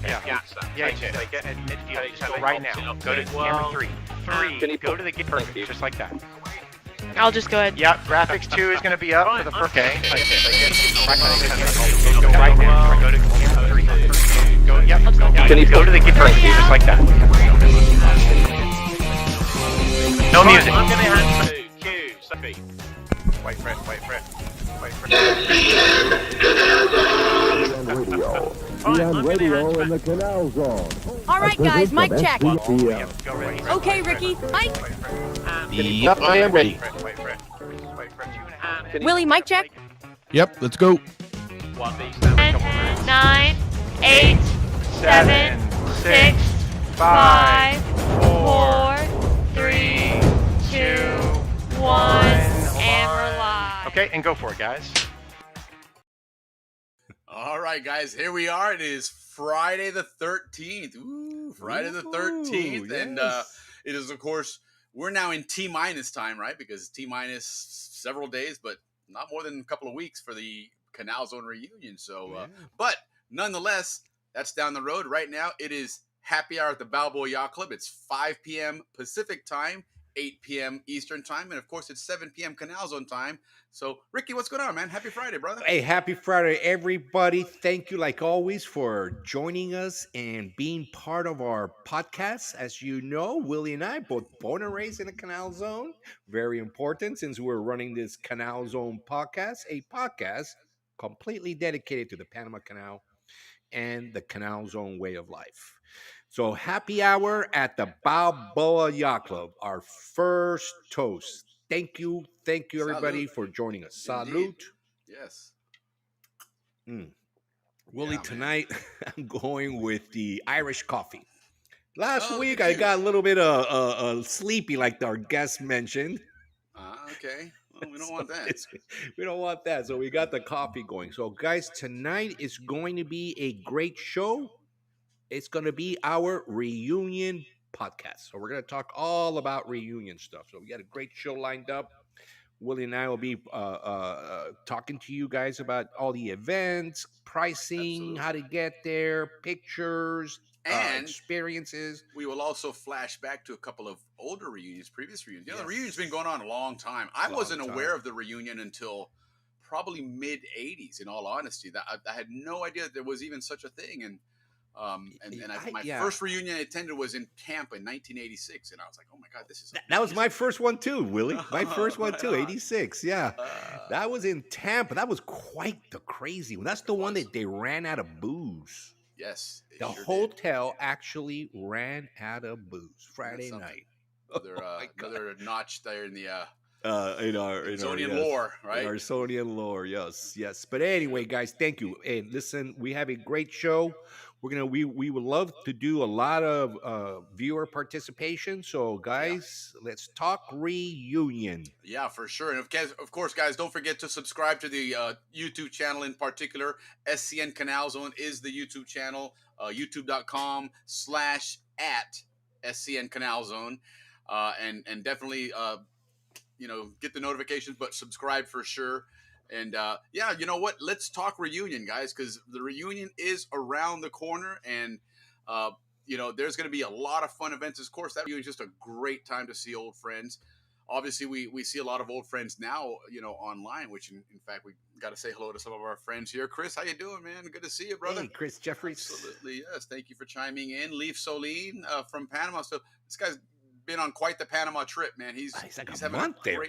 Yacht. Get in midfield. Just go right now. Go to camera 3. 3. Go to the gate. Perfect. Just like that. I'll just go ahead. Yep. Graphics 2 is going to be up for the first. Okay. Go right now. Go to camera 3. Go. Yep. Go to the gate. Perfect. Just like that. No music. I'm going to have to cue. Wait for it. Be on radio in the Canal Zone. All right, guys, mic check. SPPM. Okay, Ricky, Mike. Yep, I am ready. Willie, mic check. Yep, let's go. 10, 9, 8, 7, 6, 5, 4, 3, 2, 1, and we're live. Okay, and go for it, guys. All right, guys, here we are. It is Friday the 13th. Ooh, Friday the 13th. Yes. And it is, of course, we're now in T-minus time, right? Because T-minus several days, but not more than a couple of weeks for the Canal Zone reunion. So, but nonetheless, that's down the road. Right now, it is happy hour at the Balboa Yacht Club. It's 5 p.m. Pacific time, 8 p.m. Eastern time, and of course, it's 7 p.m. Canal Zone time. So, Ricky, what's going on, man? Happy Friday, brother. Hey, happy Friday, everybody. Thank you, like always, for joining us and being part of our podcast. As you know, Willie and I, both born and raised in the Canal Zone. Very important since we're running this Canal Zone podcast, a podcast completely dedicated to the Panama Canal and the Canal Zone way of life. So happy hour at the Balboa Yacht Club, our first toast. Thank you, everybody, for joining us. Salute. Yes. Willie, Yeah, tonight I'm going with the Irish coffee. Last Oh, week look at I you. got a little bit of sleepy, like our guest mentioned. Okay. Well, we don't want that. We don't want that. So we got the coffee going. So, guys, tonight is going to be a great show. It's going to be our reunion podcast. So we're going to talk all about reunion stuff. So we got a great show lined up. Willie and I will be talking to you guys about all the events, pricing, how to get there, pictures, And experiences. we will also flash back to a couple of older reunions, previous reunions. You know, the Yes. reunion's been going on a long time. I Long wasn't time. aware of the reunion until probably mid '80s. In all honesty, that I had no idea that there was even such a thing. And my first reunion I attended was in Tampa in 1986, and I was like, oh my god, this is That was my first one too, Willie. My first one too, Right on. 86. Yeah. That was in Tampa. That was quite the crazy one. That's the one that they ran out of booze. Yes, it The sure did. hotel actually ran out of booze Friday something. night. Another notch there in the In our Zonian yes, lore, in right? our Zonian lore, yes. But anyway, guys, thank you. And listen, we have a great show. We would love to do a lot of viewer participation. So, guys, let's talk reunion. Yeah, for sure. And of course, guys, don't forget to subscribe to the YouTube channel in particular. SCN Canal Zone is the YouTube channel, youtube.com/at SCN Canal Zone. And definitely, get the notifications, but subscribe for sure. And yeah, you know what? Let's talk reunion, guys, because the reunion is around the corner, and there's going to be a lot of fun events. Of course, that reunion is just a great time to see old friends. Obviously, we see a lot of old friends now, online. Which, in fact, we got to say hello to some of our friends here. Chris, how you doing, man? Good to see you, brother. Hey, Chris Jeffries. Absolutely, yes. Thank you for chiming in. Leaf Solene from Panama. So this guy's been on quite the Panama trip, man. He's like a having month there.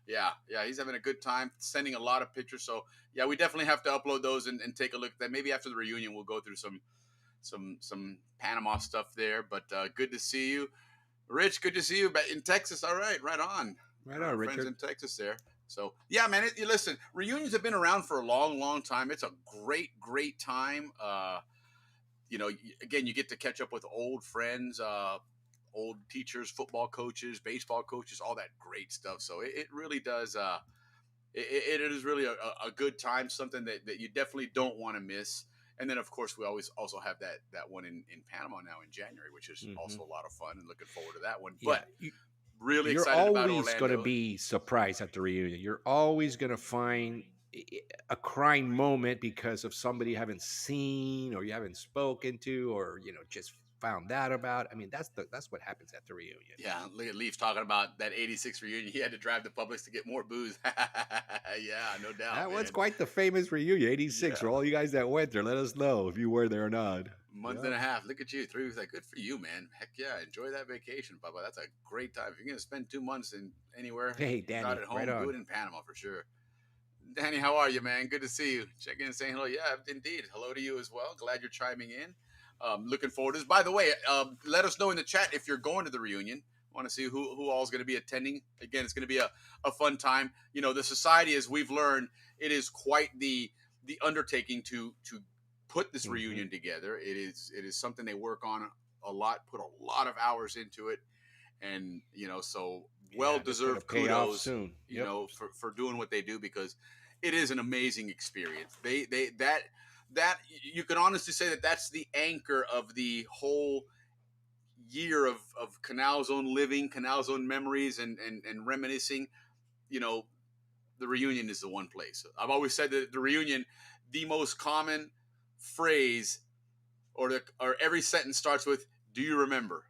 Yeah, he's having a good time, sending a lot of pictures. So yeah, we definitely have to upload those and take a look at that. Maybe after the reunion, we'll go through some Panama stuff there. But good to see you, Rich. Good to see you in Texas. All right, right on, Richard. Friends in Texas there. So yeah, man. Listen, reunions have been around for a long, long time. It's a great time. Again, you get to catch up with old friends. Old teachers, football coaches, baseball coaches, all that great stuff. So it really does. It is really a good time, something that you definitely don't want to miss. And then, of course, we always also have that one in Panama now in January, which is also a lot of fun, and looking forward to that one. Yeah, But really you're excited about always Orlando. going to be surprised at the reunion. You're always going to find a crying moment because of somebody you haven't seen or you haven't spoken to or just found out about. I mean, that's what happens at the reunion. Yeah, look at Leaf talking about that '86 reunion. He had to drive to Publix to get more booze. Yeah, no doubt, That was man. quite the famous reunion, '86. For Yeah, all you guys that went there, let us know if you were there or not. month Yeah. and a half. Look at you, 3 weeks. Like, good for you, man. Heck yeah, enjoy that vacation, Papa. That's a great time. If you're gonna spend 2 months in anywhere, Hey, not Danny, at right home, do on. it in Panama for sure. Danny, how are you, man? Good to see you. Check in, saying hello. Yeah, indeed. Hello to you as well. Glad you're chiming in. Looking forward to this. By the way, let us know in the chat if you're going to the reunion. Want to see who all is going to be attending. Again, it's going to be a fun time. The society, as we've learned, it is quite the undertaking to put this Hmm. reunion together. It is something they work on a lot, put a lot of hours into it, and so well Yeah, that's gonna deserved pay off kudos, soon. Yep. for doing what they do, because it is an amazing experience. That you can honestly say that that's the anchor of the whole year of Canal Zone living, Canal Zone memories, and reminiscing. You know, the reunion is the one place. I've always said that the reunion, the most common phrase, or every sentence starts with "Do you remember?"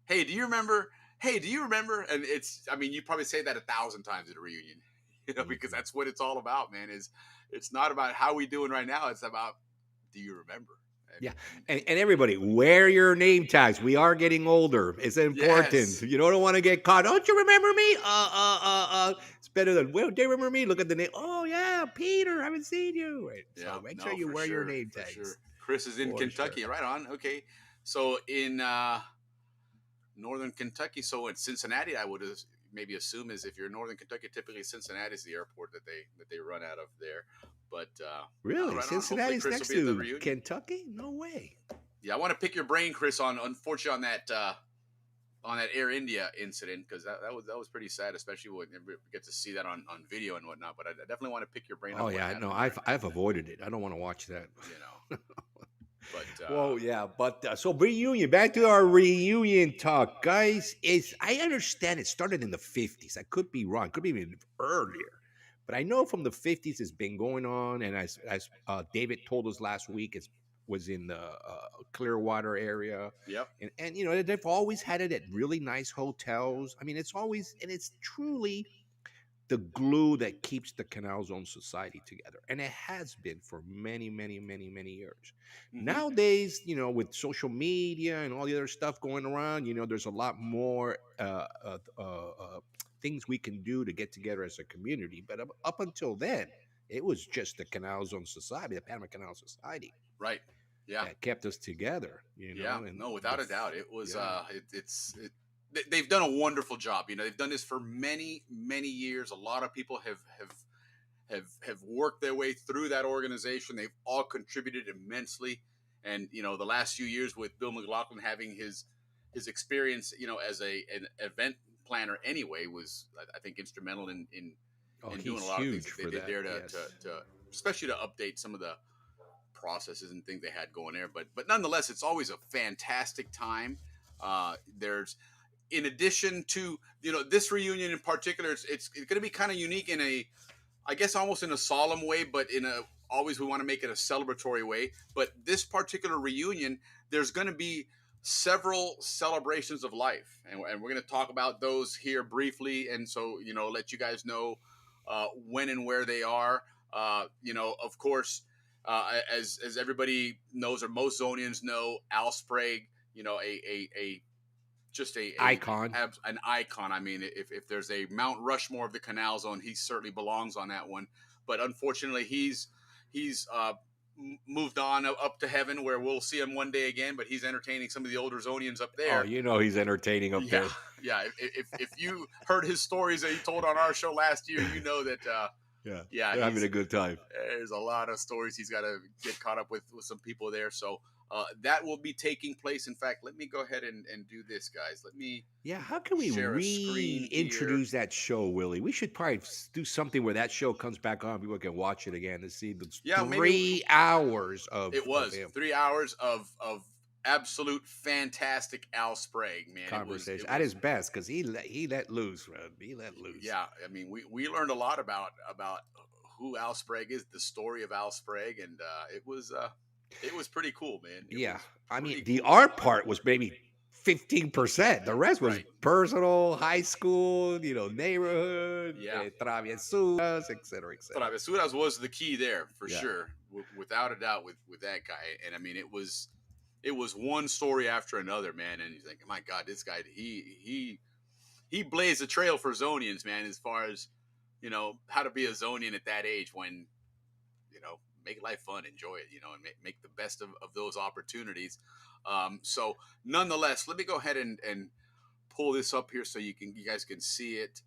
Hey, do you remember? Hey, do you remember? And I mean, you probably say that 1,000 times at a reunion, because Hmm. that's what it's all about, man. It's not about how we doing right now. It's about, do you remember? And, Yeah, and, and and everybody wear your name tags. We are getting older. It's important. yes, You don't want to get caught. Don't you remember me? It's better than, well, do you remember me? Look at the name. Oh yeah, Peter. I haven't seen you. Right. yeah, So make sure no, you for wear your sure, name for sure. tags Chris is in for sure. Kentucky, right on. Okay, so in northern Kentucky, so in Cincinnati, I would maybe assume, is if you're in northern Kentucky, typically Cincinnati is the airport that they run out of there. But no, Really, right on. Hopefully, Cincinnati's Chris will next be at the to reunion. Kentucky? No way. Yeah, I want to pick your brain, Chris, on unfortunately on that Air India incident, because that was pretty sad, especially when you get to see that on video and whatnot. But I definitely want to pick your brain Oh on what yeah, no, happened there. I've avoided it. I don't want to watch that. You know, but Well, yeah, but so reunion. Back to our reunion talk, guys. Is I understand it started in the '50s. I could be wrong. Could be even earlier, but I know from the '50s it's been going on. And as David told us last week, it was in the Clearwater area, yep. and they've always had it at really nice hotels. I mean, it's always and it's truly the glue that keeps the Canal Zone society together. And it has been for many, many, many, many years. Hmm. Nowadays, with social media and all the other stuff going around, there's a lot more things we can do to get together as a community. But up until then, it was just the Canal Zone Society, the Panama Canal Society, Right. Yeah. that kept us together, Yeah. and No, without a doubt, it was. yeah. They've done a wonderful job. They've done this for many, many years. A lot of people have worked their way through that organization. They've all contributed immensely, and the last few years with Bill McLaughlin having his experience, as an event planner anyway, was, I think, instrumental Oh, in doing he's a lot of things huge that they for did that. there Yes. to especially to update some of the processes and things they had going there. But nonetheless, it's always a fantastic time. There's In addition to this reunion in particular, it's going to be kind of unique in a, I guess, almost in a solemn way, but in a always we want to make it a celebratory way. But this particular reunion, there's going to be several celebrations of life, and we're going to talk about those here briefly, and so let you guys know when and where they are. Of course, as everybody knows, or most Zonians know, Al Sprague, a just Icon. an icon. I mean, if there's a Mount Rushmore of the Canal Zone, he certainly belongs on that one. But unfortunately, he's moved on up to heaven, where we'll see him one day again. But he's entertaining some of the older Zonians up Oh, there. he's entertaining up Yeah, there. yeah. If you heard his stories that he told on our show last year, you know that. Yeah, Yeah, they're having a good time. there's a lot of stories he's got to get caught up with some people there. So that will be taking place. In fact, let me go ahead and do this, guys. Let me Yeah, how can we share a screen here. reintroduce that show, Willie? We should probably do something where that show comes back on. People can watch it again to see the Yeah, maybe 3 hours it of was him 3 hours of absolute fantastic Al Sprague, man. conversation It at his was best because he let loose, man. He let loose. Yeah. I mean, we learned a lot about who Al Sprague is, the story of Al Sprague, and it was pretty cool, man. Yeah. I mean, pretty the cool. art part was maybe 15%. The rest was Right. personal, high school, neighborhood, Yeah. travesuras, et cetera, et cetera. Travesuras was the key there for Yeah. sure, without a doubt, with that guy. And I mean, it was one story after another, man. And you think, my God, this guy, he blazed a trail for Zonians, man, as far as how to be a Zonian at that age, when make life fun, enjoy it, and make the best of those opportunities. So nonetheless, let me go ahead and pull this up here so you guys can see it.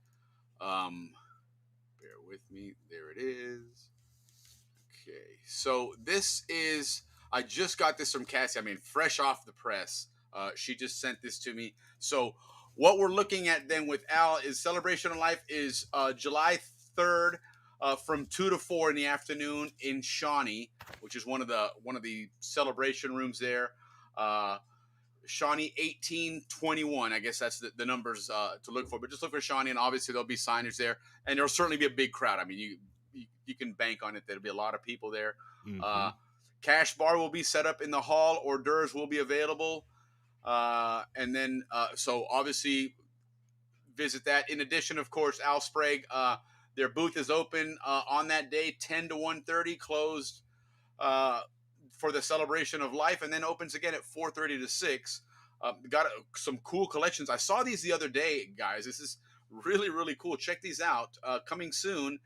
Bear with me. There it is. Okay, so this is, I just got this from Cassie. I mean, fresh off the press. She just sent this to me. So what we're looking at then with Al is Celebration of Life is July 3rd from 2 to 4 in the afternoon in Shawnee, which is one of the celebration rooms there. Shawnee 1821. I guess that's the numbers to look for. But just look for Shawnee, and obviously there'll be signage there, and there'll certainly be a big crowd. I mean, you can bank on it. There'll be a lot of people there. Mhm. Cash bar will be set up in the hall. Hors d'oeuvres will be available, and then so obviously visit that. In addition, of course, Al Sprague. Their booth is open on that day, 10 to 1:30, closed for the Celebration of Life, and then opens again at 4:30 to 6. Got some cool collections. I saw these the other day, guys. This is really, really cool. Check these out. Coming soon.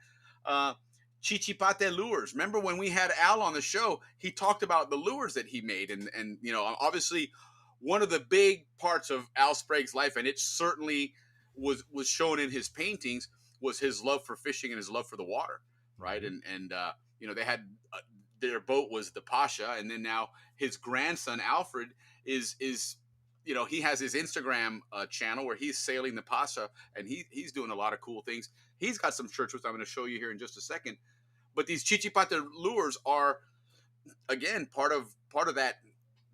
Chichipate lures. Remember when we had Al on the show, he talked about the lures that he made, and obviously one of the big parts of Al Sprague's life, and it certainly was shown in his paintings, was his love for fishing and his love for the water, right? Mhm. And they had their boat was the Pasha, and then now his grandson Alfred is he has his Instagram channel where he's sailing the Pasha, and he's doing a lot of cool things. He's got some shirts which I'm going to show you here in just a second. But these Chichipate lures are again part of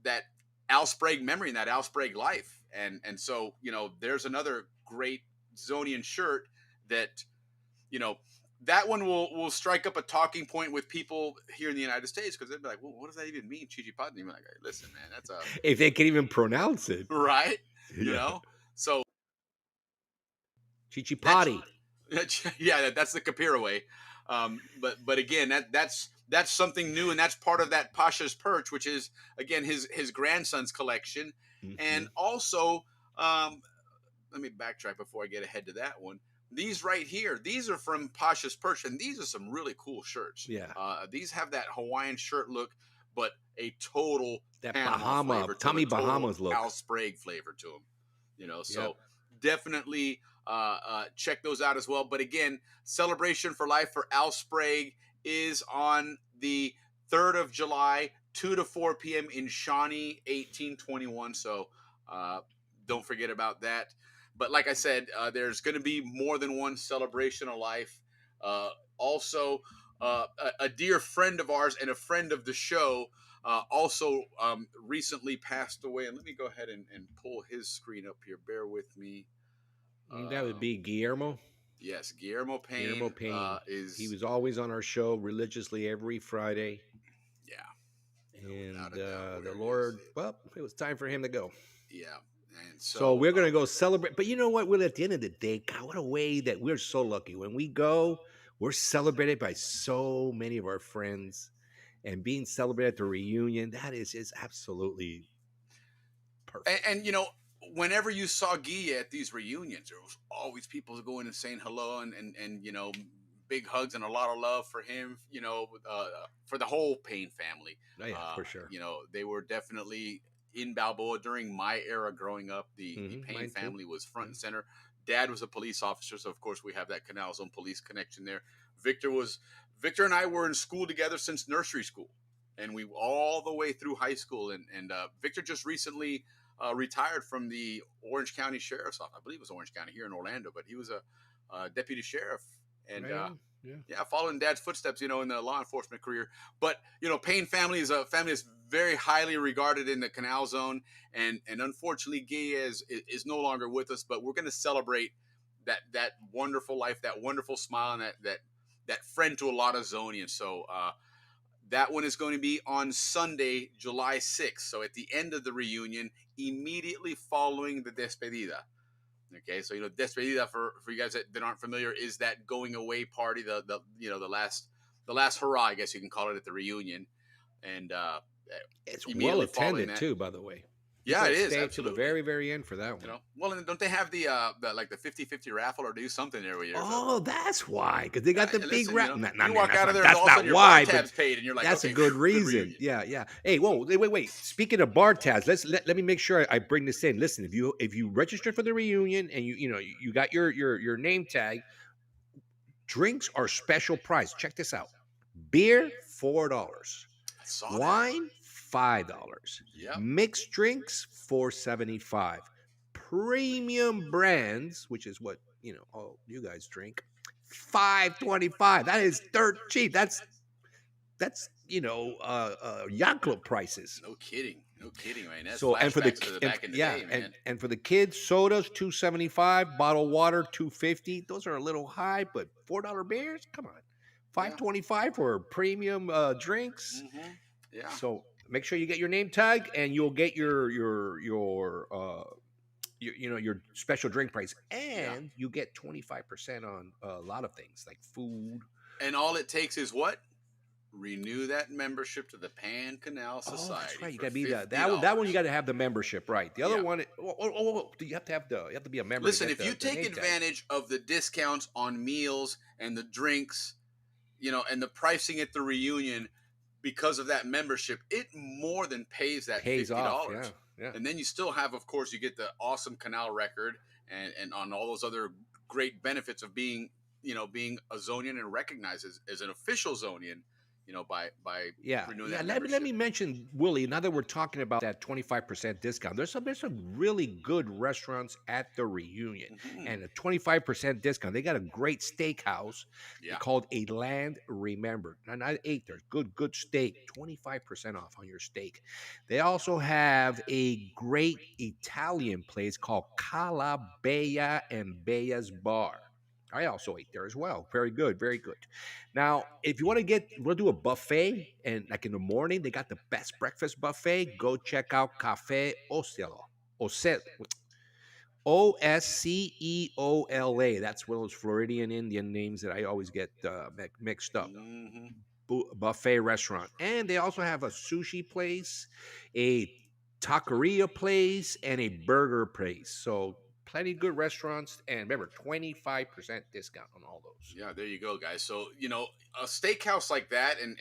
that Al Sprague memory and that Al Sprague life, and so there's another great Zonian shirt that that one will strike up a talking point with people here in the United States, because they'd be like, well, what does that even mean, Chichipate? And you're like, hey, listen, man, that's a If they can even pronounce it. right, Yeah. So Chichipati. yeah, that's the Kapira way. But again, that's something new, and that's part of that Pasha's Perch, which is again his grandson's collection, Mhm. and also let me backtrack before I get ahead to that one. These right here, these are from Pasha's Perch, and these are some really cool shirts. Yeah. These have that Hawaiian shirt look, but a total That Panama Bahama, flavor to Tommy them, a total Bahamas look. Al Sprague flavor to them. So Yep. definitely check those out as well. But again, Celebration for Life for Al Sprague is on the 3rd of July, 2 to 4 p.m. in Shawnee 1821. So don't forget about that. But like I said, there's going to be more than one Celebration of Life. Also, a dear friend of ours and a friend of the show also recently passed away. And let me go ahead and pull his screen up here. Bear with me. That would be Guillermo. Yes, Guillermo Payne. Guillermo Payne. Is He was always on our show religiously every Friday. Yeah. And without a doubt, the where Lord, is it? well, it was time for him to go. Yeah. And So we're going to go celebrate. But you know what, Will, at the end of the day, God, what a way that we're so lucky. When we go, we're celebrated by so many of our friends. And being celebrated at the reunion, that is absolutely perfect. And whenever you saw Guy at these reunions, there was always people going and saying hello, and big hugs and a lot of love for him, for the whole Payne family. Oh, yeah, for sure. They were definitely in Balboa during my era growing up. The Payne mine too. family was front and center. Dad was a police officer, so of course we have that Canal Zone police connection there. Victor and I were in school together since nursery school, and we all the way through high school. And Victor just recently retired from the Orange County Sheriff's Office. I believe it was Orange County here in Orlando, but he was a deputy sheriff. And Right yeah, following Dad's footsteps, in the law enforcement career. But Payne family is a family that's very highly regarded in the Canal Zone, and unfortunately, Guy is no longer with us. But we're going to celebrate that wonderful life, that wonderful smile, and that friend to a lot of Zonians. So that one is going to be on Sunday, July 6th. So at the end of the reunion, immediately following the despedida. Okay, so despedida for you guys that aren't familiar is that going away party, the last hurrah, I guess you can call it, at the reunion, and It's well immediately following attended that. too, by the way. Yeah, it is Stay to the absolutely. very, very end for that one. Well, and don't they have the 50-50 raffle or do something every year? Oh, that's why, because they got the big raffle. You walk out of there, that's and all of a not sudden your why, bar tab's but paid, and you're like, that's okay, a good reason. reunion. Yeah. Hey, whoa, wait. Speaking of bar tabs, let me make sure I bring this in. Listen, if you registered for the reunion and you got your name tag, drinks are special price. Check this out: beer $4, I saw that. wine $5, Yep. mixed drinks $4.75, premium brands, which is what all you guys drink, $5.25. That is dirt cheap. That's yacht club prices. No kidding, man. That's So and for the flashbacks to the back in the day, man. and for the kids, sodas $2.75, bottled water $2.50. Those are a little high, but $4 beers, come on, $5.25 for premium drinks. Mm-hmm. Yeah. So make sure you get your name tag, and you'll get your special drink price, and you get 25% on a lot of things like food. And all it takes is what? Renew that membership to the Pan Canal Society. Oh, that's right. You got to be that one. You got to have the membership, right? The other one, you have to be a member. Listen, if you take advantage of the discounts on meals and the drinks, and the pricing at the reunion because of that membership, it more than pays $50. Off, yeah. And then you still have, of course, you get the awesome Canal record and on all those other great benefits of being a Zonian and recognized as an official Zonian. By renewing that membership. Let me mention, Willie, now that we're talking about that 25% discount, there's some really good restaurants at the reunion, and a 25% discount. They got a great steakhouse called A Land Remembered. And I ate there. Good steak, 25% off on your steak. They also have a great Italian place called Cala Bella and Bella's Bar. I also ate there as well. Very good, very good. Now, if you want to do a buffet, and like in the morning, they got the best breakfast buffet. Go check out Cafe Osceola. Osceola. That's one of those Floridian Indian names that I always get mixed up. Buffet restaurant. And they also have a sushi place, a taqueria place, and a burger place. So plenty of good restaurants, and remember, 25% discount on all those. Yeah, there you go, guys. So a steakhouse like that, and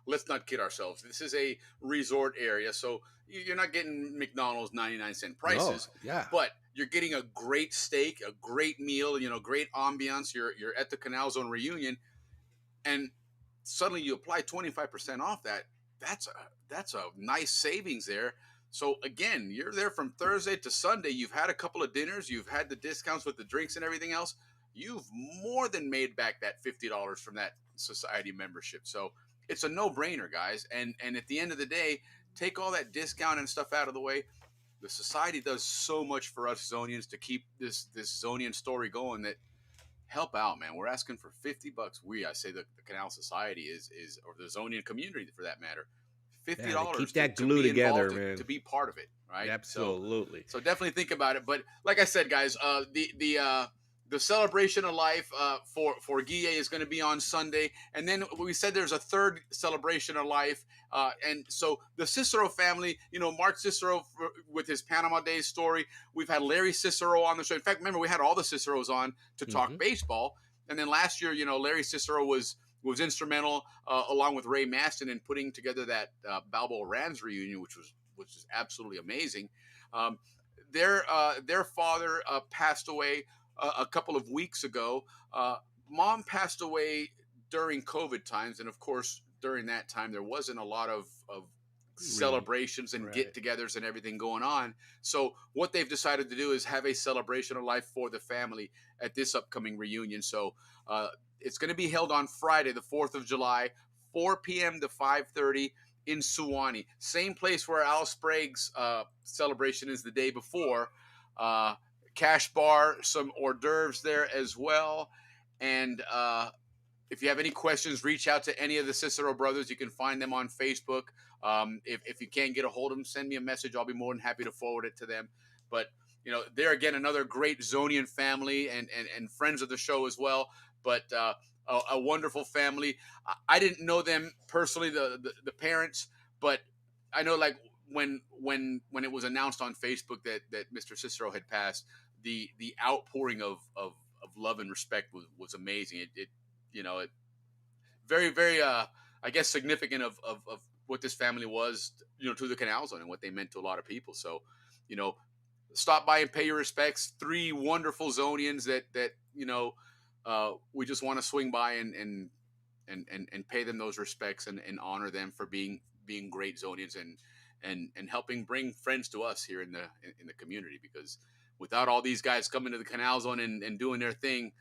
let's not kid ourselves. This is a resort area, so you're not getting McDonald's 99-cent prices. But you're getting a great steak, a great meal, great ambiance. You're at the Canal Zone reunion, and suddenly you apply 25% off that. That's a nice savings there. So again, you're there from Thursday to Sunday. You've had a couple of dinners. You've had the discounts with the drinks and everything else. You've more than made back that $50 from that society membership. So it's a no-brainer, guys. And at the end of the day, take all that discount and stuff out of the way. The society does so much for us Zonians to keep this Zonian story going. That help out, man. We're asking for $50. I say the Canal Society is, or the Zonian community for that matter. $50 keep that glue together, man. To be part of it, right? Absolutely. So definitely think about it. But like I said, guys, the celebration of life for Guille is going to be on Sunday, and then we said there's a third celebration of life, and so the Cicero family, Mark Cicero with his Panama Days story. We've had Larry Cicero on the show. In fact, remember we had all the Ciceros on to talk baseball, and then last year, Larry Cicero was instrumental along with Ray Maston in putting together that Balboa Rams reunion, which is absolutely amazing. Their father passed away a couple of weeks ago. Mom passed away during COVID times, and of course during that time there wasn't a lot of celebrations and get-togethers and everything going on. So what they've decided to do is have a celebration of life for the family at this upcoming reunion. So it's going to be held on Friday, the 4th of July, 4 p.m. to 5:30 in Suwannee. Same place where Al Sprague's celebration is the day before. Cash bar, some hors d'oeuvres there as well. And if you have any questions, reach out to any of the Cicero brothers. You can find them on Facebook. If you can't get a hold of them, send me a message. I'll be more than happy to forward it to them. But they're again another great Zonian family and friends of the show as well. But a wonderful family. I didn't know them personally, the parents, but I know like when it was announced on Facebook that Mr. Cicero had passed, the outpouring of love and respect was amazing. It very very I guess significant of what this family was to the Canal Zone and what they meant to a lot of people. So you know stop by and pay your respects. Three wonderful Zonians that we just want to swing by and pay them those respects and honor them for being great Zonians and helping bring friends to us here in the community, because without all these guys coming to the Canal Zone and doing their thing,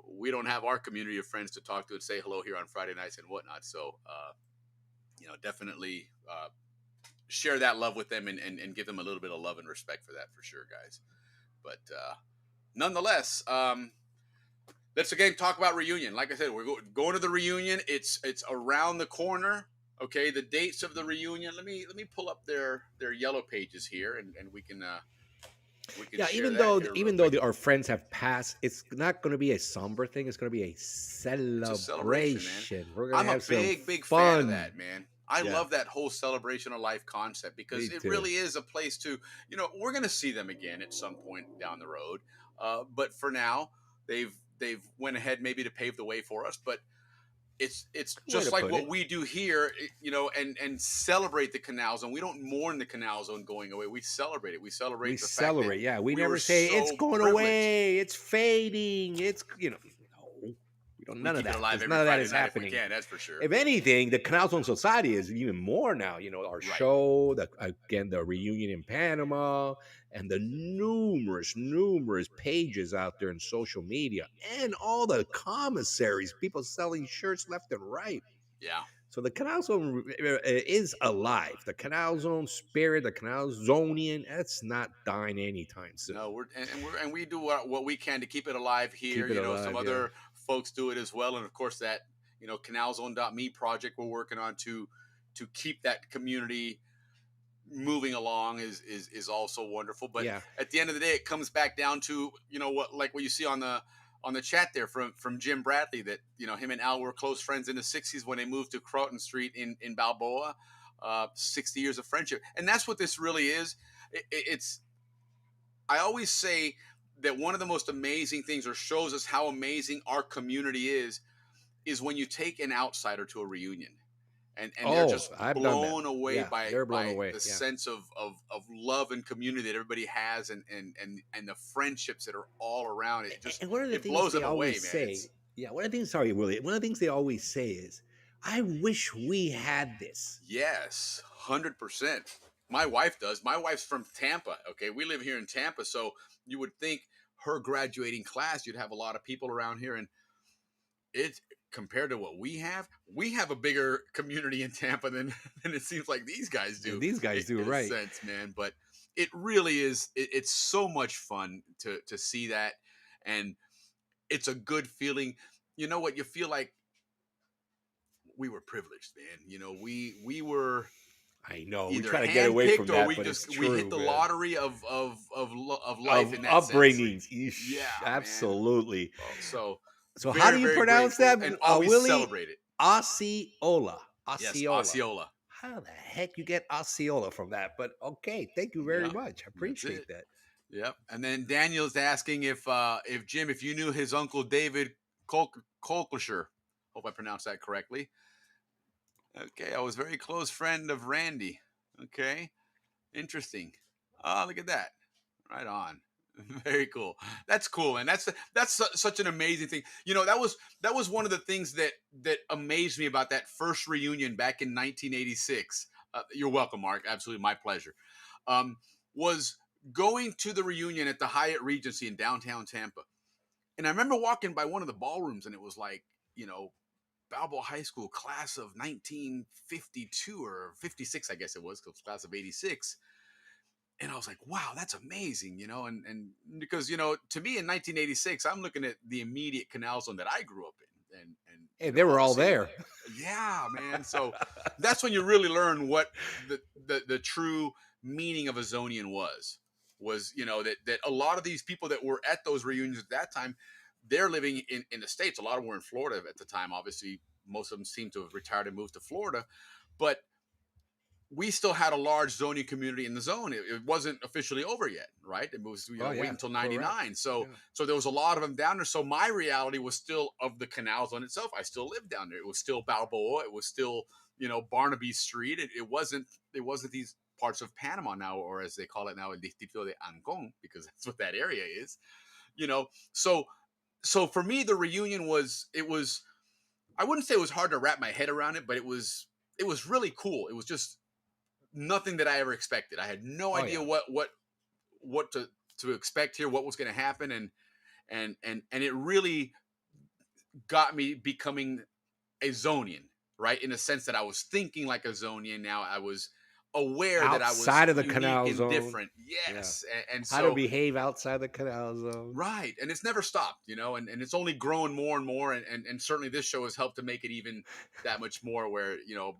we don't have our community of friends to talk to and say hello here on Friday nights and whatnot. So definitely share that love with them and give them a little bit of love and respect for that, for sure, guys. But nonetheless, let's again talk about reunion. Like I said, we're going to the reunion. It's around the corner. Okay, the dates of the reunion. Let me pull up their yellow pages here, and we can Yeah, share even that though here even real though quick. our friends have passed, it's not going to be a somber thing. It's going to be a It's a celebration, man. celebration. We're going I'm to a have some big fan of fun. that, man. I Yeah, love that whole celebration of life concept, because me it too. really is a place to, we're going to see them again at some point down the road. But for now, they've went ahead maybe to pave the way for us. But it's Good way to just like put what it. we do here, and celebrate the Canal Zone. We don't mourn the Canal Zone going away. We celebrate it. We We celebrate the fact that celebrate. Yeah, we we were never say it's so going privileged. away. It's fading. No, we don't. We None of keep it that. alive There's every none of that Friday is night if we happening. can. That's for sure. If anything, the Canal Zone Society is even more now. Our Right. show, the reunion in Panama, and the numerous pages out there in social media, and all the commissaries, people selling shirts left and right. Yeah. So the Canal Zone is alive. The Canal Zone spirit, the Canal Zonian, that's not dying anytime soon. No, we do what we can to keep it alive here. Keep it Some alive, yeah. other folks do it as well, and of course that canalzone.me project we're working on to keep that community moving along is also wonderful. But Yeah. at the end of the day, it comes back down to what you see on the chat there from Jim Bradley, that him and Al were close friends in the '60s when they moved to Croton Street in Balboa. 60 years of friendship, and that's what this really is. It's I always say that one of the most amazing things, or shows us how amazing our community is when you take an outsider to a reunion, and they're Oh, just I've done that. blown away Yeah, they're blown by away. the Yeah. sense of love and community that everybody has, and the friendships that are all around it. Just And one of the it things blows they them away, always man. say, yeah, one of the things, sorry, Willie, one of the things they always say is, I wish we had this. Yes, 100%. My wife does. My wife's from Tampa. Okay, we live here in Tampa, so you would think her graduating class, you'd have a lot of people around here, and it's compared to what we have a bigger community in Tampa than than it seems like these guys do. These guys do, In a right. sense, man. But it really is. It's so much fun to see that, and it's a good feeling. You know what? You feel like we were privileged, man. We were I know. We either try to get away from handpicked, or that, we but it's just true, we hit the man. lottery of life Of in that sense. upbringings. Yeah, man. Absolutely. So So how very, do you very pronounce grateful, that, and always Willie? celebrate it. Osceola. Yes, Osceola. Osceola. How the heck you get Osceola from that? But okay, thank you very Yeah, much. I that's appreciate it. that. Yep. And then Daniel's asking if Jim, if you knew his uncle David Kolklisher. Hope I pronounced that correctly. Okay, I was very close friend of Randy. Okay, interesting. Oh, look at that. Right on. Very cool. That's cool, and that's such an amazing thing. That was one of the things that amazed me about that first reunion back in 1986. You're welcome, Mark. Absolutely, my pleasure. Was going to the reunion at the Hyatt Regency in downtown Tampa, and I remember walking by one of the ballrooms, and it was like, Balboa High School class of 1952 or 56, I guess it was, because class of '86. And I was like, wow, that's amazing, and because, to me in 1986, I'm looking at the immediate Canal Zone that I grew up in. and Hey, you they know, were all obviously, there. yeah, man. So that's when you really learn what the true meaning of a Zonian was, you know, that a lot of these people that were at those reunions at that time, they're living in the States. A lot of them were in Florida at the time. Obviously, most of them seem to have retired and moved to Florida, but we still had a large Zonian community in the zone. It wasn't officially over yet, right? It was, you know, Oh wait yeah, until correct. '99. So Yeah. so there was a lot of them down there. So my reality was still of the Canal Zone itself. I still lived down there. It was still Balboa. It was still, you know, Barnaby Street. It wasn't these parts of Panama now, or as they call it now, El Distrito de Ancon, because that's what that area is. You know, so for me, the reunion was, I wouldn't say it was hard to wrap my head around it, but it was really cool. It was just nothing that I ever expected. I had no Oh idea yeah. what to expect here, what was going to happen, and it really got me becoming a Zonian, right? In the sense that I was thinking like a Zonian. Now I was aware that I was Outside of the unique canal and zone. different. Yeah. Yes, and How to so behave outside the canal zone. right, and it's never stopped, you know, and it's only grown more and more, and certainly this show has helped to make it even that much more. Where, you know,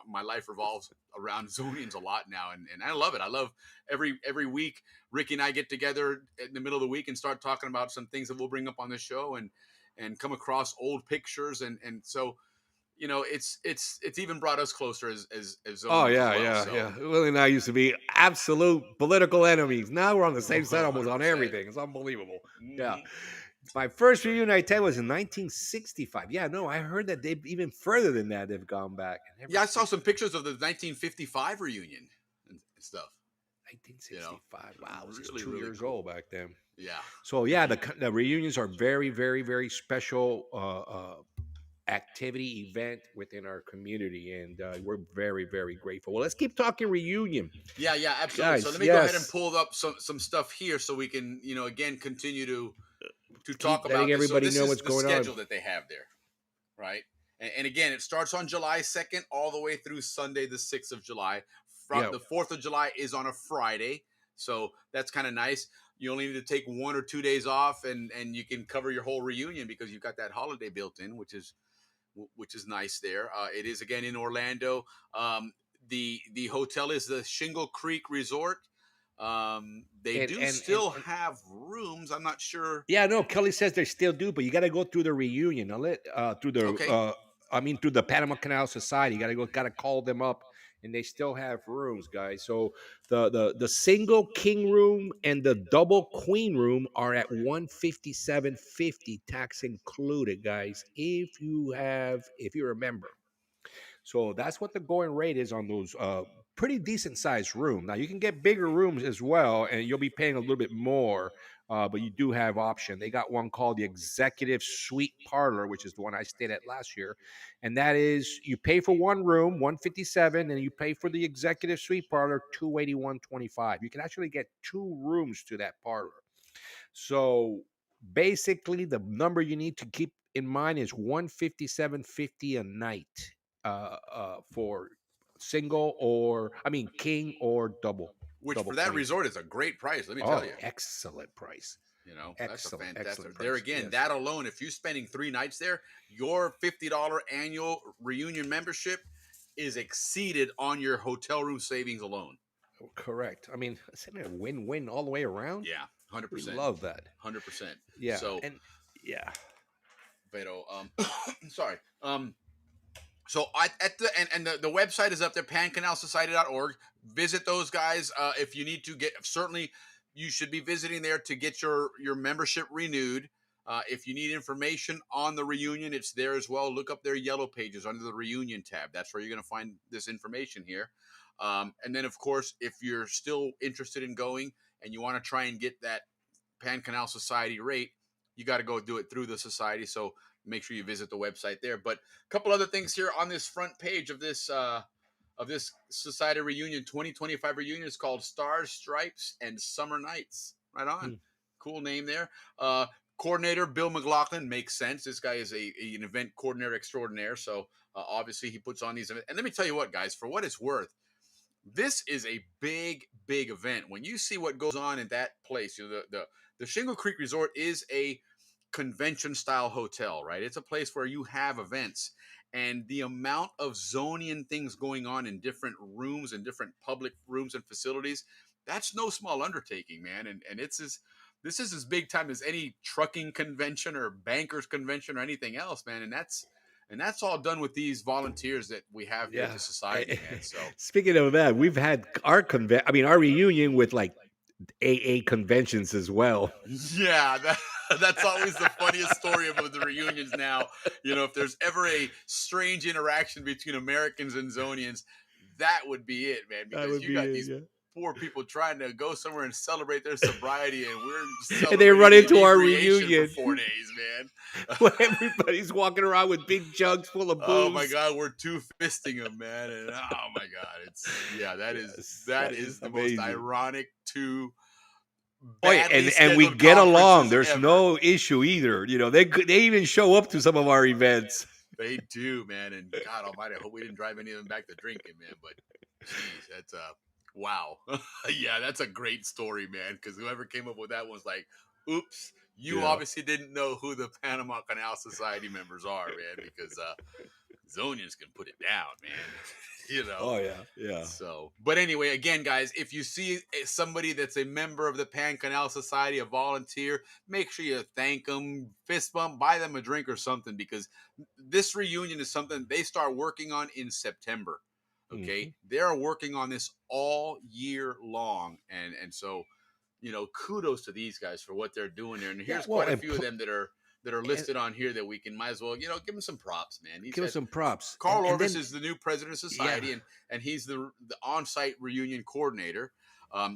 my life revolves around Zonians a lot now, and I love it. I love every week. Ricky and I get together in the middle of the week and start talking about some things that we'll bring up on the show, and come across old pictures, and so, you know, it's even brought us closer as Oh Zonians as yeah, well. yeah, So yeah. Willie and I used to be absolute political enemies. Now we're on the same side almost on 100%. everything. It's unbelievable. Yeah. Mhm. My first reunion I tell was in 1965. Yeah, no, I heard that they've even further than that they've gone back. Ever Yeah, I saw since some pictures of the 1955 reunion and stuff. You know, 1965. Wow, I was just really, 2 really years cool. old back then. Yeah. So yeah, the reunions are very, very, very special activity event within our community, and we're very, very grateful. Well, let's keep talking reunion, Yeah, yeah, absolutely. So guys. let me go ahead and Yes, pull up some stuff here so we can, you know, again continue to talk keep letting about this. So everybody this know is what's the going on. schedule that they have there, right? And again, it starts on July 2nd all the way through Sunday the 6th of July. Yeah, The 4th of July is on a Friday. So that's kind of nice. You only need to take 1 or 2 days off, and you can cover your whole reunion because you've got that holiday built in, which is nice there. It is again in Orlando. The hotel is the Shingle Creek Resort. They and do and and, still and have rooms. I'm not sure. yeah, no, Kelly says they still do, but you got to go through the reunion. Through the Okay, I mean through the Panama Canal Society. You got to call them up, and they still have rooms, guys. So the single king room and the double queen room are at 157.50, tax included, guys. If you remember. So that's what the going rate is on those pretty decent sized room. Now you can get bigger rooms as well, and you'll be paying a little bit more. But you do have option. They got one called the Executive Suite Parlor, which is the one I stayed at last year, and that is you pay for one room, 157, and you pay for the Executive Suite Parlor, 281.25. You can actually get two rooms to that parlor. So basically, the number you need to keep in mind is 157.50 a night for single or I mean king or which double for that queen. resort is a great price. Let me tell Oh, you. excellent price. You know, that's a Excellent, excellent fantastic. There price. again, Yes. that alone, if you're spending 3 nights there, your $50 annual reunion membership is exceeded on your hotel room savings alone. Correct. I mean, it's a win-win all the way around. Yeah, hundred We percent, love that. 100%. Yeah. So, And yeah. Beto, sorry. So I at the and the website is up there, pancanalsociety.org. Visit those guys if you need to get. Certainly, you should be visiting there to get your membership renewed. If you need information on the reunion, it's there as well. Look up their yellow pages under the reunion tab. That's where you're going to find this information here. And then, of course, if you're still interested in going and you want to try and get that Pan Canal Society rate, you got to go do it through the society. So make sure you visit the website there. But a couple other things here on this front page of this society reunion 2025 reunion is called Stars, Stripes, and Summer Nights. Right on, Hmm. cool name there. Coordinator Bill McLaughlin, makes sense. This guy is an event coordinator extraordinaire. So obviously he puts on these events. And let me tell you what, guys, for what it's worth, this is a big, big event. When you see what goes on in that place, you know, the Shingle Creek Resort is a convention style hotel, right? It's a place where you have events, and the amount of Zonian things going on in different rooms and different public rooms and facilities, that's no small undertaking, man. And this is as big time as any trucking convention or bankers convention or anything else, man. And that's all done with these volunteers that we have here at the society, man. So Speaking of that, we've had our reunion with like AA conventions as well. yeah, that's always the funniest story about the reunions now. You know, if there's ever a strange interaction between Americans and Zonians, that would be it, man. Because you got these poor people trying to go somewhere and celebrate their sobriety, and we're celebrating And they run into our inebriation reunion for 4 days, man. where everybody's walking around with big jugs full of booze. Oh my God, we're two fisting them, man, and oh my God, that is the amazing. most ironic two. And we get along. There's no issue either. You know, they even show up to some of our events. They do, man. And God Almighty, I hope we didn't drive any of them back to drinking, man. But geez, that's wow. Yeah, that's a great story, man. Because whoever came up with that was like, oops, you obviously didn't know who the Panama Canal Society members are, man. Because Zonians can put it down, man. You know. Oh yeah. So, but anyway, again, guys, if you see somebody that's a member of the Pan Canal Society, a volunteer, make sure you thank them, fist bump, buy them a drink or something, because this reunion is something they start working on in September. Okay, they're working on this all year long, and so, you know, kudos to these guys for what they're doing there. And here's quite a few of them that are listed on here that we can might as well, you know, give them some props, man. Give them some props. Carl Orvis is the new president of society, and he's the on-site reunion coordinator.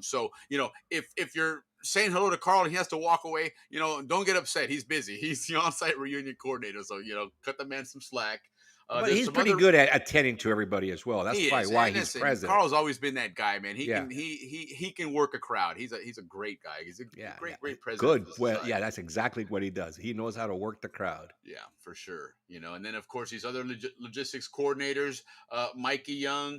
So, you know, if you're saying hello to Carl and he has to walk away, you know, don't get upset. He's busy. He's the on-site reunion coordinator. So, you know, cut the man some slack. But he's pretty good at attending to everybody as well. That's probably why he's president. Carl's always been that guy, man. He can work a crowd. He's a great guy. He's a great president. Good. Well, yeah, that's exactly what he does. He knows how to work the crowd. Yeah, for sure. You know, and then of course these other logistics coordinators, Mikey Young,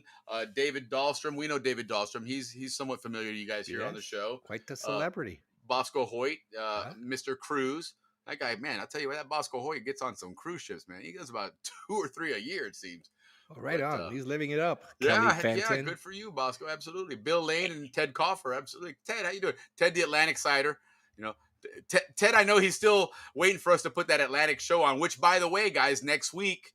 David Dahlstrom. We know David Dahlstrom. He's somewhat familiar to you guys here on the show. Quite the celebrity. Bosco Hoyt, Mr. Cruz. That guy, man, I'll tell you what, that Bosco Hoyt gets on some cruise ships, man. He does about 2 or 3 a year, it seems. Oh, right on. He's living it up. Yeah, good for you, Bosco. Absolutely. Bill Lane and Ted Coffer. Absolutely. Ted, how you doing? Ted, the Atlantic Sider. You know, Ted, I know he's still waiting for us to put that Atlantic show on, which, by the way, guys, next week,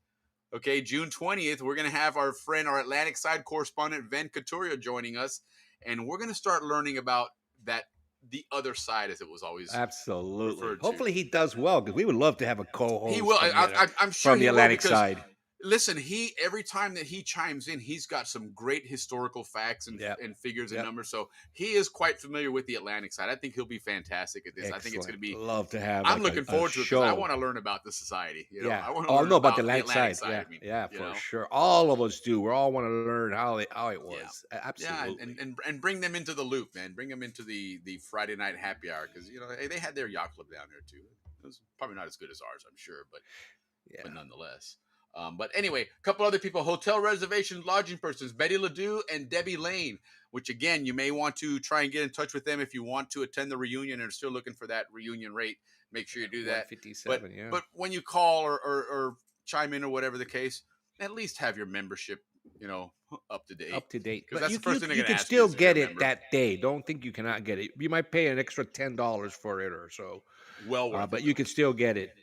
okay, June 20th, we're going to have our friend, our Atlantic Side correspondent, Ven Couturier, joining us, and we're going to start learning about that, the other side, as it was always absolutely. Hopefully he does well, because we would love to have a co-host. He will. I'm sure from the Atlantic side. Listen, every time that he chimes in, he's got some great historical facts and figures and numbers. So he is quite familiar with the Atlantic side. I think he'll be fantastic at this. Excellent. I think it's going to be. Love to have. I'm looking forward to it because I want to learn about the society. You know? Yeah. I want to learn about the Atlantic side. I mean, for sure. All of us do. We all want to learn how it was. Yeah. Absolutely. Yeah, and bring them into the loop, man. Bring them into the Friday night happy hour, because you know they had their yacht club down there too. It was probably not as good as ours, I'm sure, but nonetheless. But anyway, a couple other people: hotel reservations, lodging persons, Betty Ledoux and Debbie Lane, which again, you may want to try and get in touch with them if you want to attend the reunion and are still looking for that reunion rate. Make sure you do that. But when you call or chime in or whatever the case, at least have your membership, you know, up to date. But that's the first thing you can still get it that day. Don't think you cannot get it. You might pay an extra $10 for it or so. Well worth but it. You can still get it.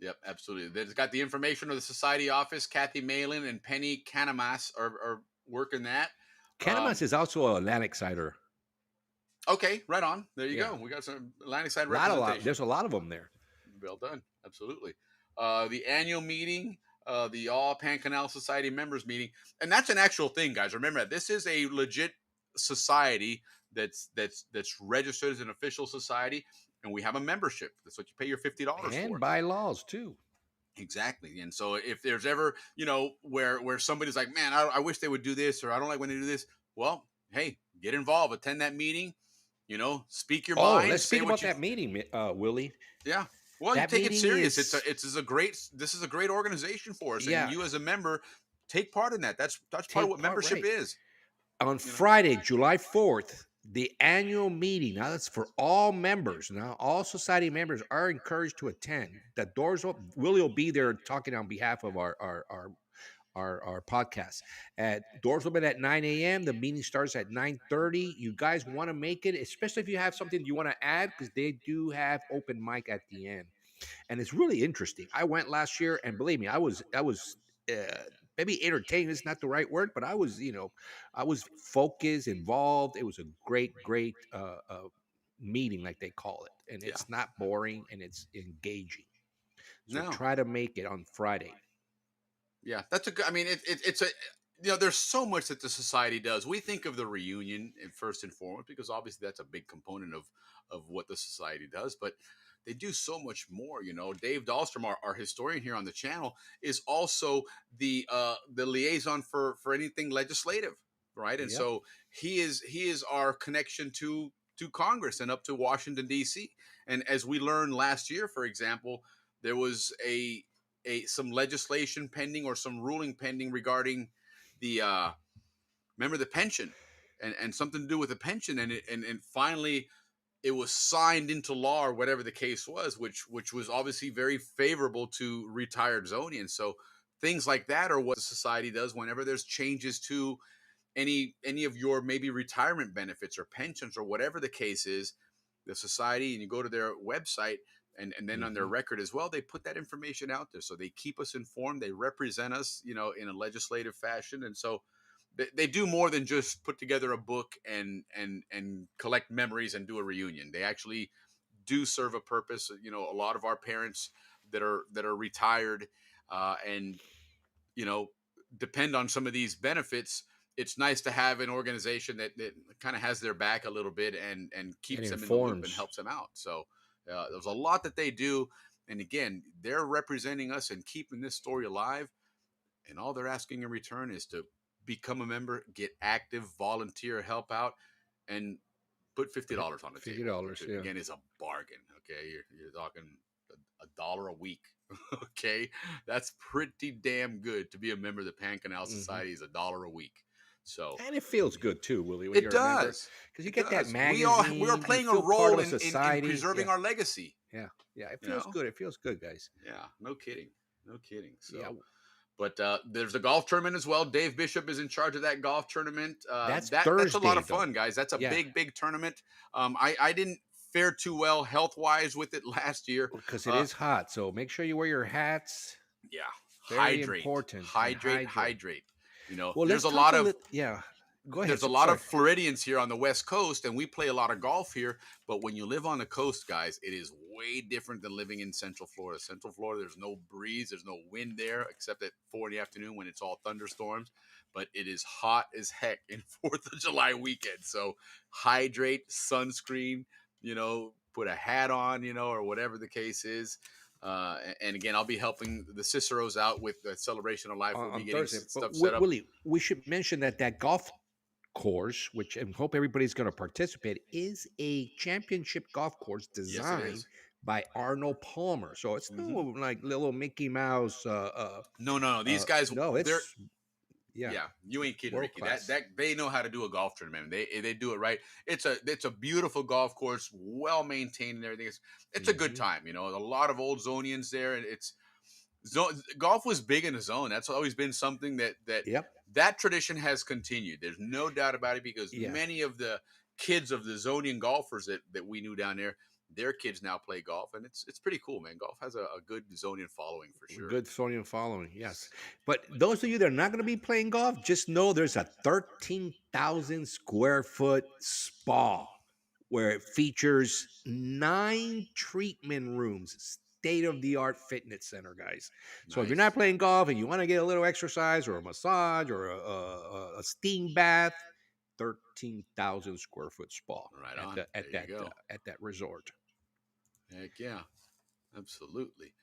Yep, absolutely. They've got the information of the society office. Kathy Malin and Penny Canamas are working that. Canamas is also an Atlantic Sider. Okay, right on. There you go. We got some Atlantic Side representation. There's a lot of them there. Well done. Absolutely. The annual meeting, the All Pan Canal Society members meeting, and that's an actual thing, guys. Remember that this is a legit society that's registered as an official society. And we have a membership. That's what you pay your $50 for. And bylaws too. Exactly. And so if there's ever, you know, where somebody's like, man, I wish they would do this, or I don't like when they do this. Well, hey, get involved, attend that meeting, you know, speak your mind. Let's speak about that meeting, Willie. Yeah. Well, you take it serious. This is a great organization for us. Yeah. And you as a member, take part in that. That's part of what membership is. On Friday, July 4th, the annual meeting. Now that's for all members. Now all society members are encouraged to attend. The doors Willie will be there talking on behalf of our podcast. Doors open at 9 a.m. The meeting starts at 9:30. You guys want to make it, especially if you have something you want to add, because they do have open mic at the end, and it's really interesting. I went last year, and believe me, I was maybe entertained is not the right word, but I was focused, involved. It was a great meeting, like they call it, and Yeah. it's not boring and it's engaging. So No. try to make it on Friday. Yeah, that's a good. I mean, it's a there's so much that the society does. We think of the reunion first and foremost because obviously that's a big component of what the society does, but they do so much more. Dave Dahlstrom, our historian here on the channel, is also the liaison for anything legislative, right? And Yep. so he is our connection to Congress and up to Washington D.C. And as we learned last year, for example, there was some legislation pending or some ruling pending regarding the remember the pension and something to do with the pension, and finally it was signed into law or whatever the case was, which was obviously very favorable to retired Zonians. So things like that are what the society does whenever there's changes to any of your maybe retirement benefits or pensions or whatever the case is. The society, and you go to their website, and then on their record as well, they put that information out there. So they keep us informed. They represent us, in a legislative fashion. And so they do more than just put together a book and collect memories and do a reunion. They actually do serve a purpose. A lot of our parents that are retired and depend on some of these benefits. It's nice to have an organization that kind of has their back a little bit and keeps them in the loop and informs. helps them out. So there's a lot that they do. And again, they're representing us and keeping this story alive. And all they're asking in return is to become a member, get active, volunteer, help out, and put $50 on the table. $50, which, yeah. Again, is a bargain. Okay, you're talking $1 a week. Okay, that's pretty damn good to be a member of the Pan Canal Society. Is $1 a week. So And it feels good too, Willie. When it you're a member, does because you It get that does. magazine. We are you playing a feel part role of in society. preserving Yeah. our legacy. Yeah, it You feels know? good. It feels good, guys. Yeah, no kidding. So, Yeah. but there's a golf tournament as well. Dave Bishop is in charge of that golf tournament. That's that's a lot Thursday, of fun, guys. That's a Yeah. big tournament. I didn't fare too well health wise with it last year Because it is hot, so make sure you wear your hats. Yeah, Very hydrate, important. hydrate. Well, There's let's a lot talk of yeah. Go ahead. there's a lot of Floridians here on the West Coast, and we play a lot of golf here. But when you live on the coast, guys, it is way different than living in Central Florida. Central Florida, there's no breeze, there's no wind there, except at 4 in the afternoon when it's all thunderstorms. But it is hot as heck in 4th of July weekend. So hydrate, sunscreen, put a hat on, or whatever the case is. And again, I'll be helping the Ciceros out with the Celebration of Life. We'll be on getting Thursday. stuff But set up. Willie, we should mention that golf course, which I hope everybody's going to participate, is a championship golf course designed by Arnold Palmer. So it's no like little Mickey Mouse. No. These guys, no, they're it's yeah, you ain't kidding, world Ricky. class. That they know how to do a golf tournament. They do it right. It's a beautiful golf course, well maintained and everything. It's a good time. A lot of old Zonians there, and golf was big in the zone. That's always been something Yep. that tradition has continued. There's no doubt about it because Yeah. many of the kids of the Zonian golfers that we knew down there, their kids now play golf, and it's pretty cool, man. Golf has a good Zonian following for sure. Good Sonian following, yes. But those of you that are not going to be playing golf, just know there's a 13,000 square foot spa where it features 9 treatment rooms, state of the art fitness center, guys. So if you're Nice. not playing golf and you want to get a little exercise or a massage or a steam bath, 13,000 square foot spa Right on. There you go. at that resort. Heck yeah, absolutely.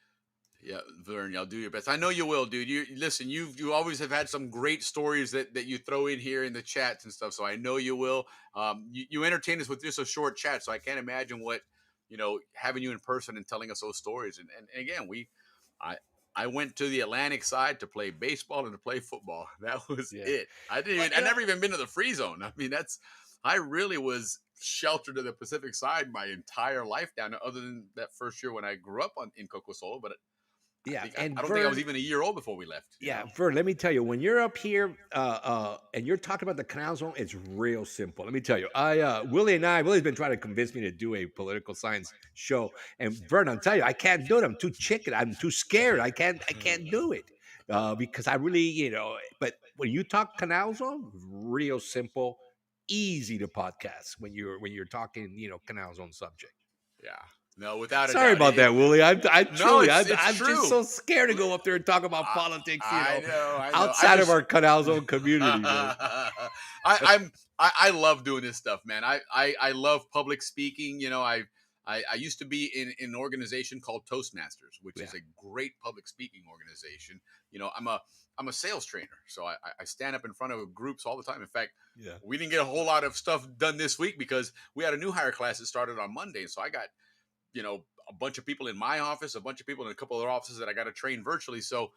Yeah, Vern, y'all do your best. I know you will, dude. You listen. You always have had some great stories that you throw in here in the chats and stuff. So I know you will. You entertain us with just a short chat. So I can't imagine what having you in person and telling us those stories. And again, I went to the Atlantic side to play baseball and to play football. That was it. I never even been to the free zone. I mean, I really was sheltered to the Pacific side my entire life down there, other than that first year when I grew up in Coco Solo. But Yeah, and I don't think I was Vern, even a year old before we left. You yeah, know? Vern, let me tell you, when you're up here and you're talking about the Canal Zone, it's real simple. Let me tell you, Willie's been trying to convince me to do a political science show, and Vern, I'll tell you, I can't do it. I'm too chicken. I'm too scared. I can't do it because I really, But when you talk Canal Zone, real simple, easy to podcast when you're talking, Canal Zone subject. Yeah. No, without a Sorry doubt. about that, Willie. No, it's I'm just true. so scared to go up there and talk about I, politics, I know. I outside of just our Canal Zone community, man. I love doing this stuff, man. I love public speaking. I used to be in an organization called Toastmasters, which is Yeah. a great public speaking organization. I'm a sales trainer, so I stand up in front of groups all the time. In fact, Yeah. we didn't get a whole lot of stuff done this week because we had a new hire class that started on Monday, and so I got a bunch of people in my office, a bunch of people in a couple of other offices that I got to train virtually. So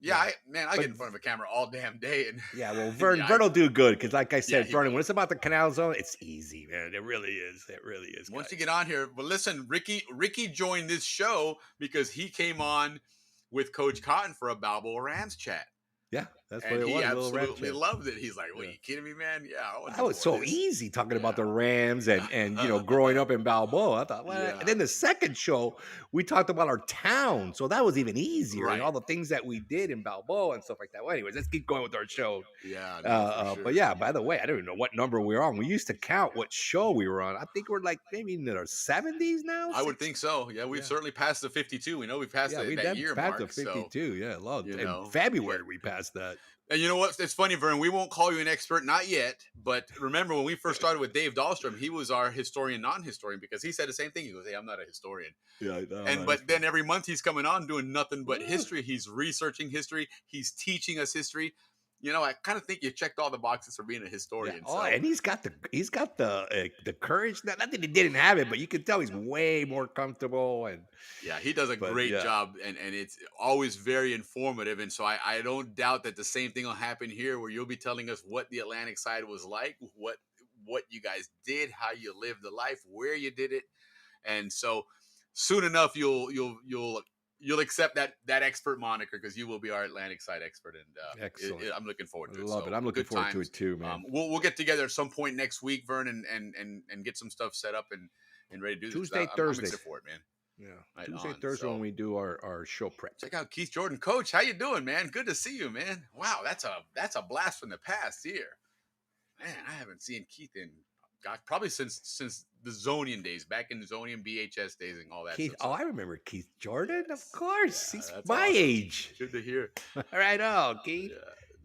yeah, I But get in front of a camera all damn day, and yeah, well, Vern, yeah, Vern will do good because, like I said, he Vern, will. when it's about the Canal Zone, it's easy, man. It really is. It really is. Once Guys. you get on here, but listen, Ricky joined this show because he came on with Coach Cotton for a Balboa Rams chat. Yeah, that's what And it he was. A little rap absolutely chat. loved it. He's like, "What, Yeah. you kidding me, man? Yeah, I want to That do was more so of this." easy talking about the Yeah. Rams and growing up in Balboa. I thought, well, Yeah. and then the second show we talked about our town, so that was even easier and Right. all the things that we did in Balboa and stuff like that. Well, anyways, let's keep going with our show. Yeah, no, for sure. But yeah, by the way, I don't even know what number we were on. We used to count what show we were on. I think we're like maybe in our 70s now. I would think so. Yeah, we've certainly passed the 52. We know we've passed Yeah, we that year passed mark. the 52. Yeah, love. you In know, February we passed that. And you know what? It's funny, Vern. We won't call you an expert, not yet. But remember when we first started with Dave Dahlstrom, he was our historian, non-historian, because he said the same thing. He goes, "Hey, I'm not a historian." Yeah, But then every month he's coming on doing nothing but history. He's researching history. He's teaching us history. I kind of think you checked all the boxes for being a historian. Yeah. Oh, and he's got the courage. Not that he didn't have it, but you can tell he's way more comfortable. And yeah, he does a great job, and it's always very informative. And so I don't doubt that the same thing will happen here, where you'll be telling us what the Atlantic side was like, what you guys did, how you lived the life, where you did it, and so soon enough you'll accept that expert moniker because you will be our Atlantic side expert, and excellent. I'm looking forward to I it. love So it. I'm looking good forward to times. it too, man. We'll get together at some point next week, Vern, and get some stuff set up and ready to do this. Tuesday, I'm Thursday. excited for it, man. Yeah, Right Tuesday, on. Thursday So- when we do our show prep. Check out Keith Jordan, Coach. How you doing, man? Good to see you, man. Wow, that's a blast from the past here, man. I haven't seen Keith in probably since the Zonian days, back in the Zonian VHS days and all that. Keith, stuff. I remember Keith Jordan. Of course, Yeah, he's that's my awesome. age. Good to hear. All right, Keith.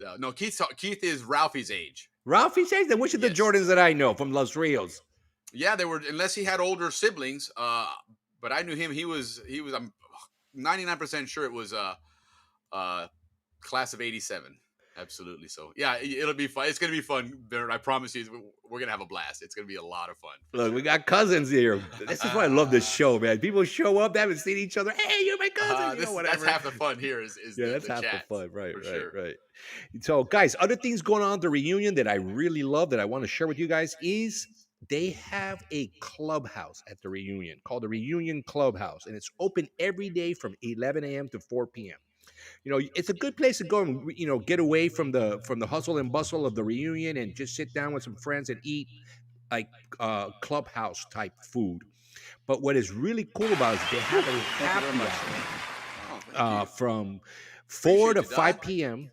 Yeah. No, Keith is Ralphie's age. Ralphie's age. Then which of the Yes. Jordans that I know from Los Rios? Yeah, they were, unless he had older siblings. But I knew him. He was. I'm 99% sure it was class of '87. Absolutely. So yeah, it'll be fun. It's gonna be fun, Barrett. I promise you, we're gonna have a blast. It's gonna be a lot of fun. Look, we got cousins here. This is why I love this show, man. People show up, they haven't seen each other. Hey, you're my cousin. That's Whatever. half the fun here. Is Yeah, the, that's the half chat, the fun. Right, for right, sure. right. So, guys, other things going on at the reunion that I really love that I want to share with you guys is they have a clubhouse at the reunion called the Reunion Clubhouse, and it's open every day from 11 a.m. to 4 p.m. It's a good place to go and get away from the hustle and bustle of the reunion and just sit down with some friends and eat like clubhouse type food. But what is really cool about it is they have a happy hour Oh, thank you. from 4 to Appreciate you, 5 Doc. p.m.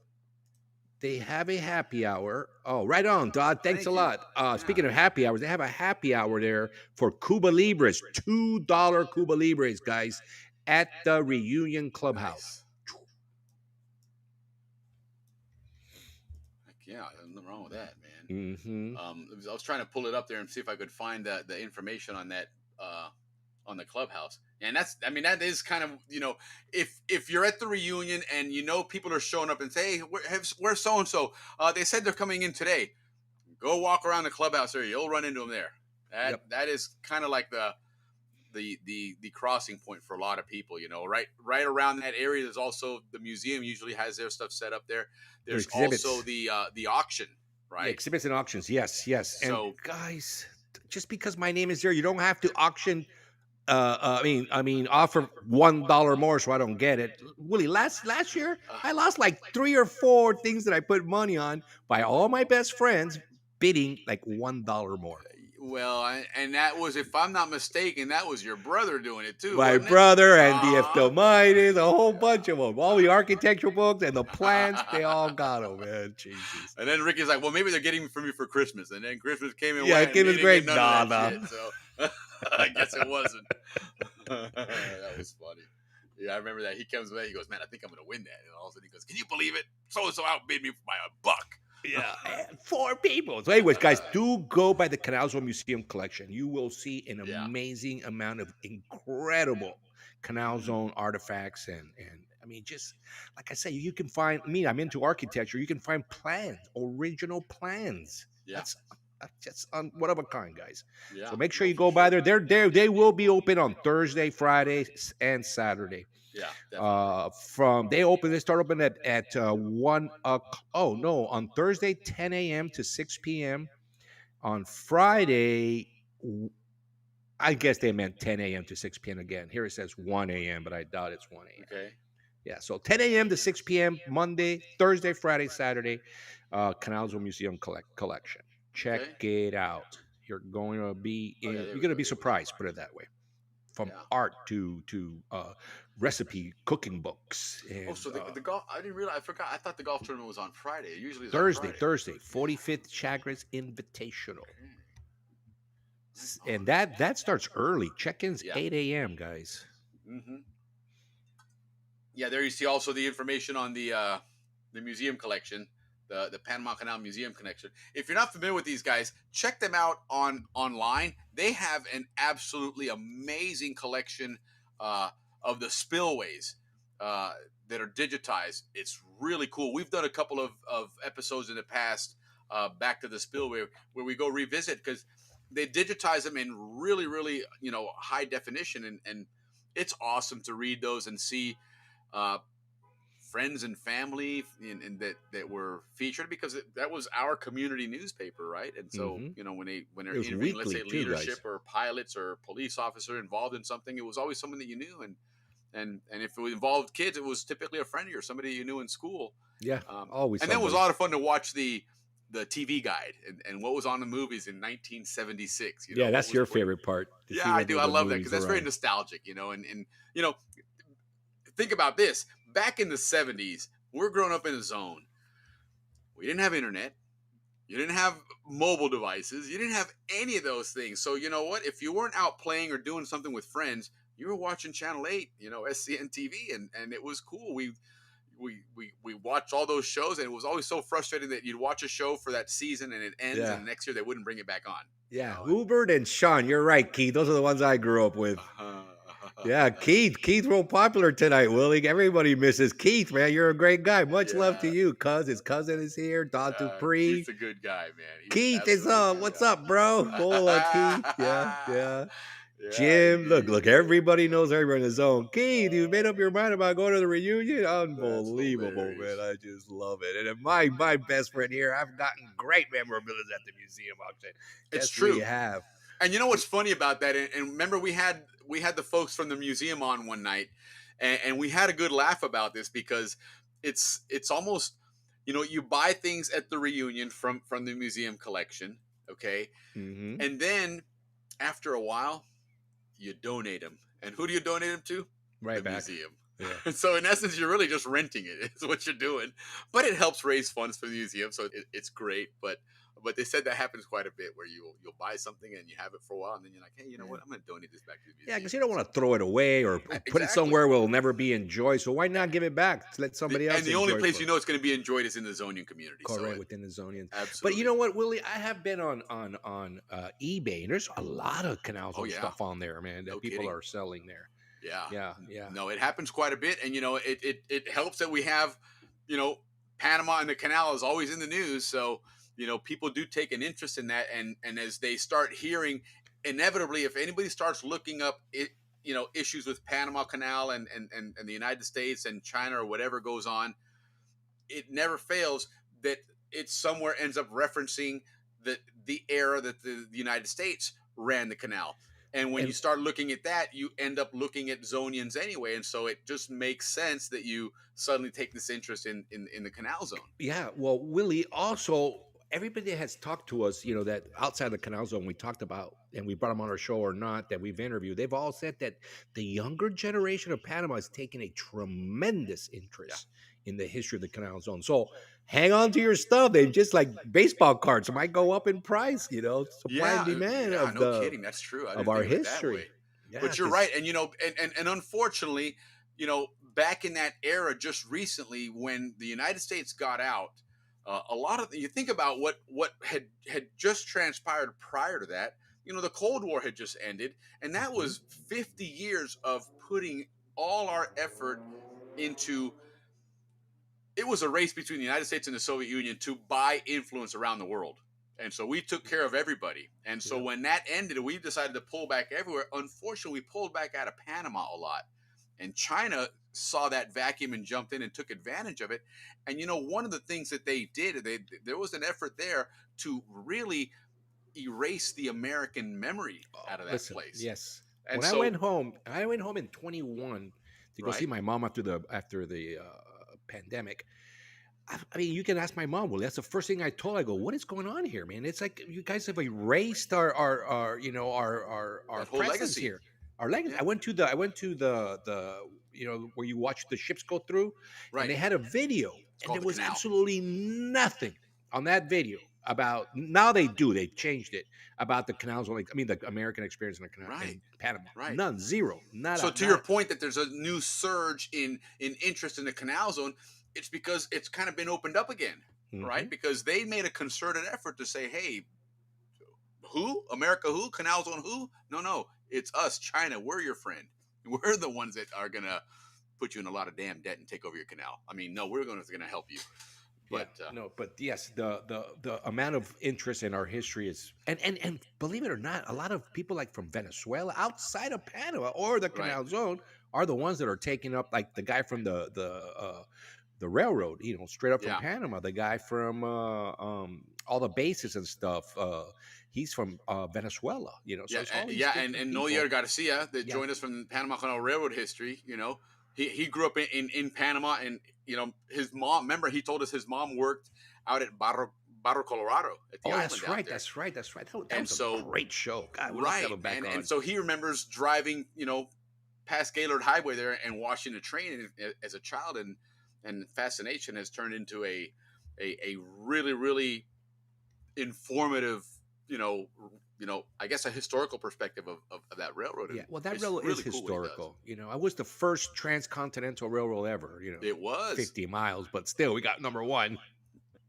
They have a happy hour. Oh, right on, Dodd. Thanks Thank a you. lot. Speaking of happy hours, they have a happy hour there for Cuba Libres, $2 Cuba Libres, guys, at the Reunion Clubhouse. Nice. Heck yeah, there's nothing wrong with that, man. Mm-hmm. I was trying to pull it up there and see if I could find the information on that on the clubhouse. And that is kind of, if you're at the reunion and people are showing up and say, hey, where's so and so? They said they're coming in today. Go walk around the clubhouse area. You'll run into them there. That is kind of like the crossing point for a lot of people. Right around that area. There's also the museum usually has their stuff set up there. There's exhibits. also the auction right? Yeah, exhibits and auctions. Yes, yes. And So guys, just because my name is there, you don't have to auction. Offer $1 more, so I don't get it. Willie, last year I lost like 3 or 4 things that I put money on by all my best friends bidding like $1 more. well, and that was, if I'm not mistaken, that was your brother doing it too, My wasn't it? brother and Uh-huh. DF Midas, a whole bunch of them. All the architectural books and the plans, they all got them, man. Jesus. And then Ricky's like, well, maybe they're getting for me for Christmas. And then Christmas came and Yeah, went, and it he was didn't great. get none of Nah. that shit. So I guess it wasn't. That was funny. Yeah, I remember that. He comes back, he goes, man, I think I'm going to win that. And all of a sudden he goes, can you believe it? So-and-so outbid me by $1. Yeah, and 4 people. So, anyways, guys, do go by the Canal Zone Museum collection. You will see an amazing amount of incredible Canal Zone artifacts, and I mean, just like I say, you can find me. I'm into architecture. You can find plans, original plans. Yeah. That's just one of a kind, guys. Yeah. So make sure you go by there. They will be open on Thursday, Friday, and Saturday. Yeah, definitely. They start open at 1 o'clock. Oh no, on Thursday 10 a.m. to 6 p.m. On Friday, I guess they meant 10 a.m. to 6 p.m. again. Here it says 1 a.m., but I doubt it's 1 a.m. Okay. Yeah, so 10 a.m. to 6 p.m. Monday, Thursday, Friday, Saturday, Canal Zone Museum collection. Check it out. You're going to be you're going to be surprised. Put it that way. From art to recipe cooking books. And, so the golf, I didn't realize, I forgot. I thought the golf tournament was on Friday. Usually it's Thursday, on Friday. 45th Chagres Invitational. And that starts early. Check-ins 8 a.m., guys. Mm-hmm. Yeah, there you see also the information on the museum collection, the Panama Canal Museum collection. If you're not familiar with these guys, check them out online. They have an absolutely amazing collection of the spillways that are digitized. It's really cool. We've done a couple of episodes in the past, Back to the Spillway, where we go revisit, because they digitize them in really, really, high definition, and it's awesome to read those and see friends and family and that were featured, because that was our community newspaper, right? And so when they're interviewing, let's say, leadership or pilots or police officer involved in something, it was always someone that you knew, and if it involved kids, it was typically a friend of yours, somebody you knew in school. Always. And then it was a lot of fun to watch the TV guide and what was on the movies in 1976. That's your favorite part. Yeah, I do. I love that, because that's very nostalgic, and think about this. Back in the 70s, we're growing up in the zone. We didn't have internet. You didn't have mobile devices. You didn't have any of those things. So you know what? If you weren't out playing or doing something with friends, you were watching Channel 8, SCN TV, and it was cool. We watched all those shows, and it was always so frustrating that you'd watch a show for that season and it ends, and next year they wouldn't bring it back on. Yeah, Hubert and Sean, you're right, Keith. Those are the ones I grew up with. Yeah, Keith real popular tonight, Willie. Everybody misses Keith, man. You're a great guy. Much love to you, cuz. His cousin is here, Don Dupree. He's a good guy, man. Keith is what's up, bro? Hola, Keith. Yeah. Jim, look, everybody knows everybody in the zone. Keith, you made up your mind about going to the reunion? Unbelievable, man. I just love it. And my best friend here, I've gotten great memorabilia at the museum auction. It's true. You have. And you know what's funny about that? And remember, we had the folks from the museum on one night, and we had a good laugh about this, because it's almost, you buy things at the reunion from the museum collection, okay? Mm-hmm. And then after a while, you donate them. And who do you donate them to? Right back. Museum. Yeah. So in essence, you're really just renting it. Is what you're doing. But it helps raise funds for the museum, so it's great. But they said that happens quite a bit, where you'll buy something and you have it for a while, and then you're like, hey, you know what? I'm going to donate this back to the museum. Yeah, because you don't want to throw it away or put it somewhere where it'll never be enjoyed. So why not give it back? Let somebody else. And the only place it's going to be enjoyed is in the Zonian community. Correct, within the Zonians. Absolutely. But you know what, Willie? I have been on eBay, and there's a lot of Canal Zone stuff on there, man, that people are selling there. Yeah. No, it happens quite a bit, and it helps that we have, Panama and the Canal is always in the news, so people do take an interest in that, and as they start hearing, inevitably, if anybody starts looking up issues with Panama Canal and the United States and China or whatever goes on, it never fails that it somewhere ends up referencing the era that the United States ran the canal. And when you start looking at that, you end up looking at Zonians anyway, and so it just makes sense that you suddenly take this interest in the canal zone. Yeah, well, Willie, also everybody that has talked to us, that outside the canal zone we talked about and we brought them on our show or not that we've interviewed, they've all said that the younger generation of Panama has taken a tremendous interest in the history of the canal zone. So hang on to your stuff. They just like baseball cards might go up in price, supply and demand of no kidding. That's true. I of didn't our think of it that history. way. Yeah, But you're right. And and unfortunately, back in that era just recently when the United States got out, a lot of you think about what had just transpired prior to that. The Cold War had just ended, and that was 50 years of putting all our effort into. It was a race between the United States and the Soviet Union to buy influence around the world. And so we took care of everybody. And so when that ended, we decided to pull back everywhere. Unfortunately, we pulled back out of Panama a lot. And China saw that vacuum and jumped in and took advantage of it. And one of the things that they did, there was an effort there to really erase the American memory out of that place. Yes. And when so, I went home in 21 to go see my mom after the pandemic. I mean, you can ask my mom. Well, that's the first thing I told. I go, "What is going on here, man? It's like you guys have erased our whole presence legacy here, our legacy." Yeah. I went to the where you watch the ships go through, and they had a video, and there was Canal. absolutely nothing on that video about. Now they do. They changed it about the canals. The American experience in the canal in Panama. Right. None. Zero. Nada. So to your point that there's a new surge in interest in the canal zone, it's because it's kind of been opened up again, right? Because they made a concerted effort to say, hey, who? America who? Canal zone who? No, it's us, China. We're your friend. We're the ones that are going to put you in a lot of damn debt and take over your canal. I mean, no, we're going to help you. But but yes, the amount of interest in our history is, and believe it or not, a lot of people like from Venezuela, outside of Panama or the Canal Zone, are the ones that are taking up, like the guy from the railroad, straight up from Panama, the guy from all the bases and stuff. He's from Venezuela, So and Noyer Garcia that joined us from Panama Canal Railroad history. He grew up in Panama, and his mom. Remember, he told us his mom worked out at Barro, Colorado at the island. That's right. That's right. That was a great show. God, we'll have him back on. And so he remembers driving, past Gaylord Highway there and watching the train as a child, and fascination has turned into a really, really informative, I guess a historical perspective of that railroad. Yeah, well, that railroad is historical. I was the first transcontinental railroad ever. It was 50 miles, but still, we got number one.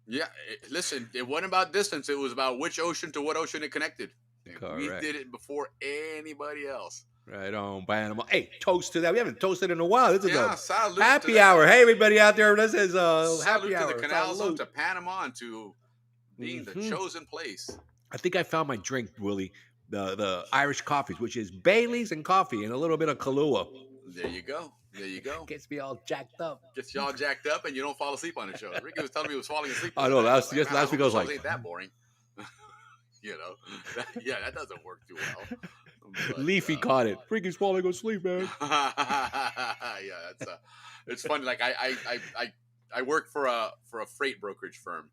Yeah, listen, it wasn't about distance; it was about which ocean to what ocean it connected. Correct. We did it before anybody else. Right on, Panama. Hey, toast to that. We haven't toasted in a while. This is a salute happy hour. Hey, everybody out there, this is happy hour. To the canal zone, to Panama, and to being the chosen place. I think I found my drink, Willie. The Irish coffees, which is Bailey's and coffee and a little bit of Kahlua. There you go. Gets me all jacked up. Gets you all jacked up, and you don't fall asleep on the show. Ricky was telling me he was falling asleep. I know. Last week I was like, ain't that boring? That doesn't work too well. But, Leafy caught it. Ricky's falling asleep, man. It's funny. Like I work for a freight brokerage firm.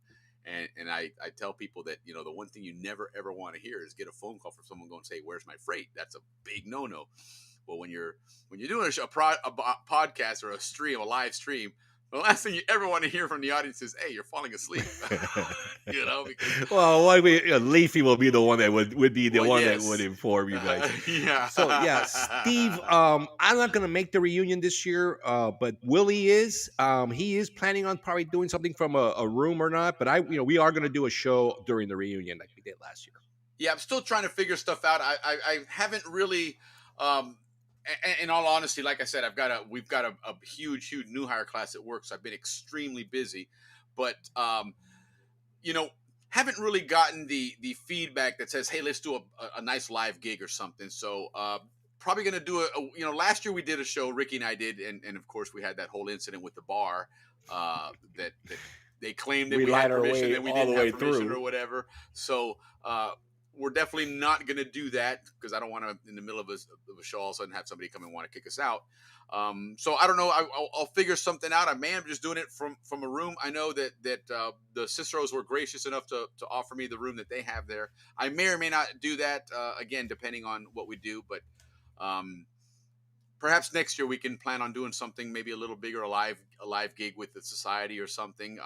And I tell people that, the one thing you never, ever want to hear is get a phone call from someone going to say, where's my freight? That's a big no-no. Well, when you're doing a podcast or a live stream, the last thing you ever want to hear from the audience is, hey, you're falling asleep. Well, Leafy will be the one that would be the one that would inform you guys. So, Steve, I'm not going to make the reunion this year, but Willie is. He is planning on probably doing something from a room or not, but we are going to do a show during the reunion like we did last year. Yeah, I'm still trying to figure stuff out. I haven't really... in all honesty, like I said, we've got a huge new hire class at work, so I've been extremely busy, but haven't really gotten the feedback that says, hey, let's do a nice live gig or something. So probably going to do last year we did a show, Ricky and I did, and of course we had that whole incident with the bar that they claimed that We we lied had our permission way and we all didn't the have way permission through. or whatever. So we're definitely not going to do that because I don't want to, in the middle of a show, all of a sudden have somebody come and want to kick us out. So I don't know. I'll figure something out. I may am just doing it from a room. I know that the Ciceros were gracious enough to offer me the room that they have there. I may or may not do that again, depending on what we do. But um, perhaps next year we can plan on doing something maybe a little bigger, a live gig with the society or something.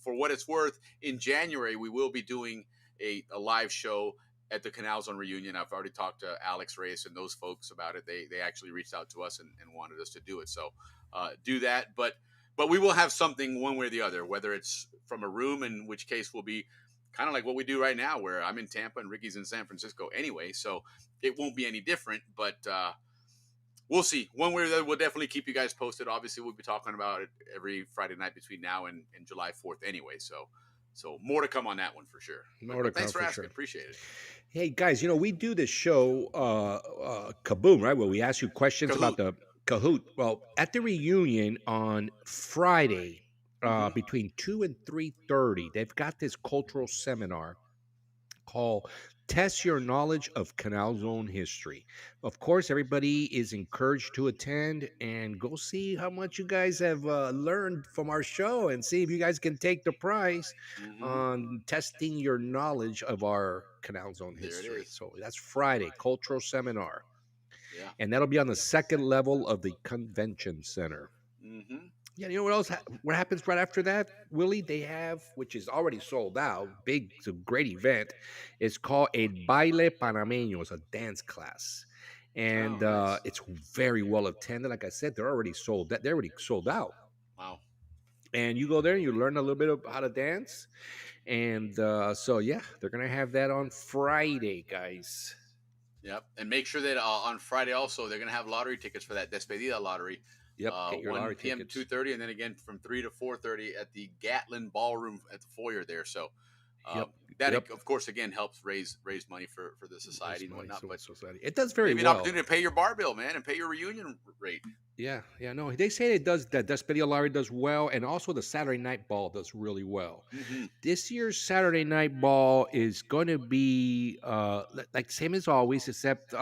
For what it's worth, in January we will be doing a live show at the Canal Zone reunion. I've already talked to Alex Reyes and those folks about it. They actually reached out to us and wanted us to do it. So do that, but we will have something one way or the other, whether it's from a room, in which case we'll be kind of like what we do right now, where I'm in Tampa and Ricky's in San Francisco anyway. So it won't be any different, but we'll see. One way or the other, we'll definitely keep you guys posted. Obviously, we'll be talking about it every Friday night between now and July 4th anyway. So more to come on that one for sure. More But to thanks come for for asking. sure. Appreciate it. Hey guys, we do this show, Kaboom, right? Where we ask you questions about Kahoot. the Kahoot. Well, at the reunion on Friday, Mhm. between 2 and 3:30, they've got this cultural seminar called Test Your Knowledge of Canal Zone History. Of course, everybody is encouraged to attend and go see how much you guys have learned from our show and see if you guys can take the prize Mhm. on testing your knowledge of our Canal Zone There it history. is. So that's Friday, cultural seminar. Yeah. And that'll be on the second level of the convention center. Mhm. Yeah, you know what else? What happens right after that, Willie? They have, which is already sold out. Big, it's a great event. It's called a baile panameño. It's a dance class, Oh, and nice. it's very well attended. Like I said, they're already sold. They're already sold out. Wow. And you go there and you learn a little bit of how to dance. And so yeah, they're gonna have that on Friday, guys. Yep. And make sure that on Friday also they're gonna have lottery tickets for that Despedida lottery. Yep, get your 1 lottery p.m. to tickets. 2:30, and then again from 3 to 4:30 at the Gatlin Ballroom at the foyer there. So Yep, that yep. of course again helps raise money for the Raise society and money whatnot. so But society. It does very maybe an well. opportunity to pay your bar bill, man, and pay your reunion rate. Yeah, yeah, no, they say it does that Despedida Larry does well, and also the Saturday night ball does really well. Mm-hmm. This year's Saturday night ball is going to be like same as always, except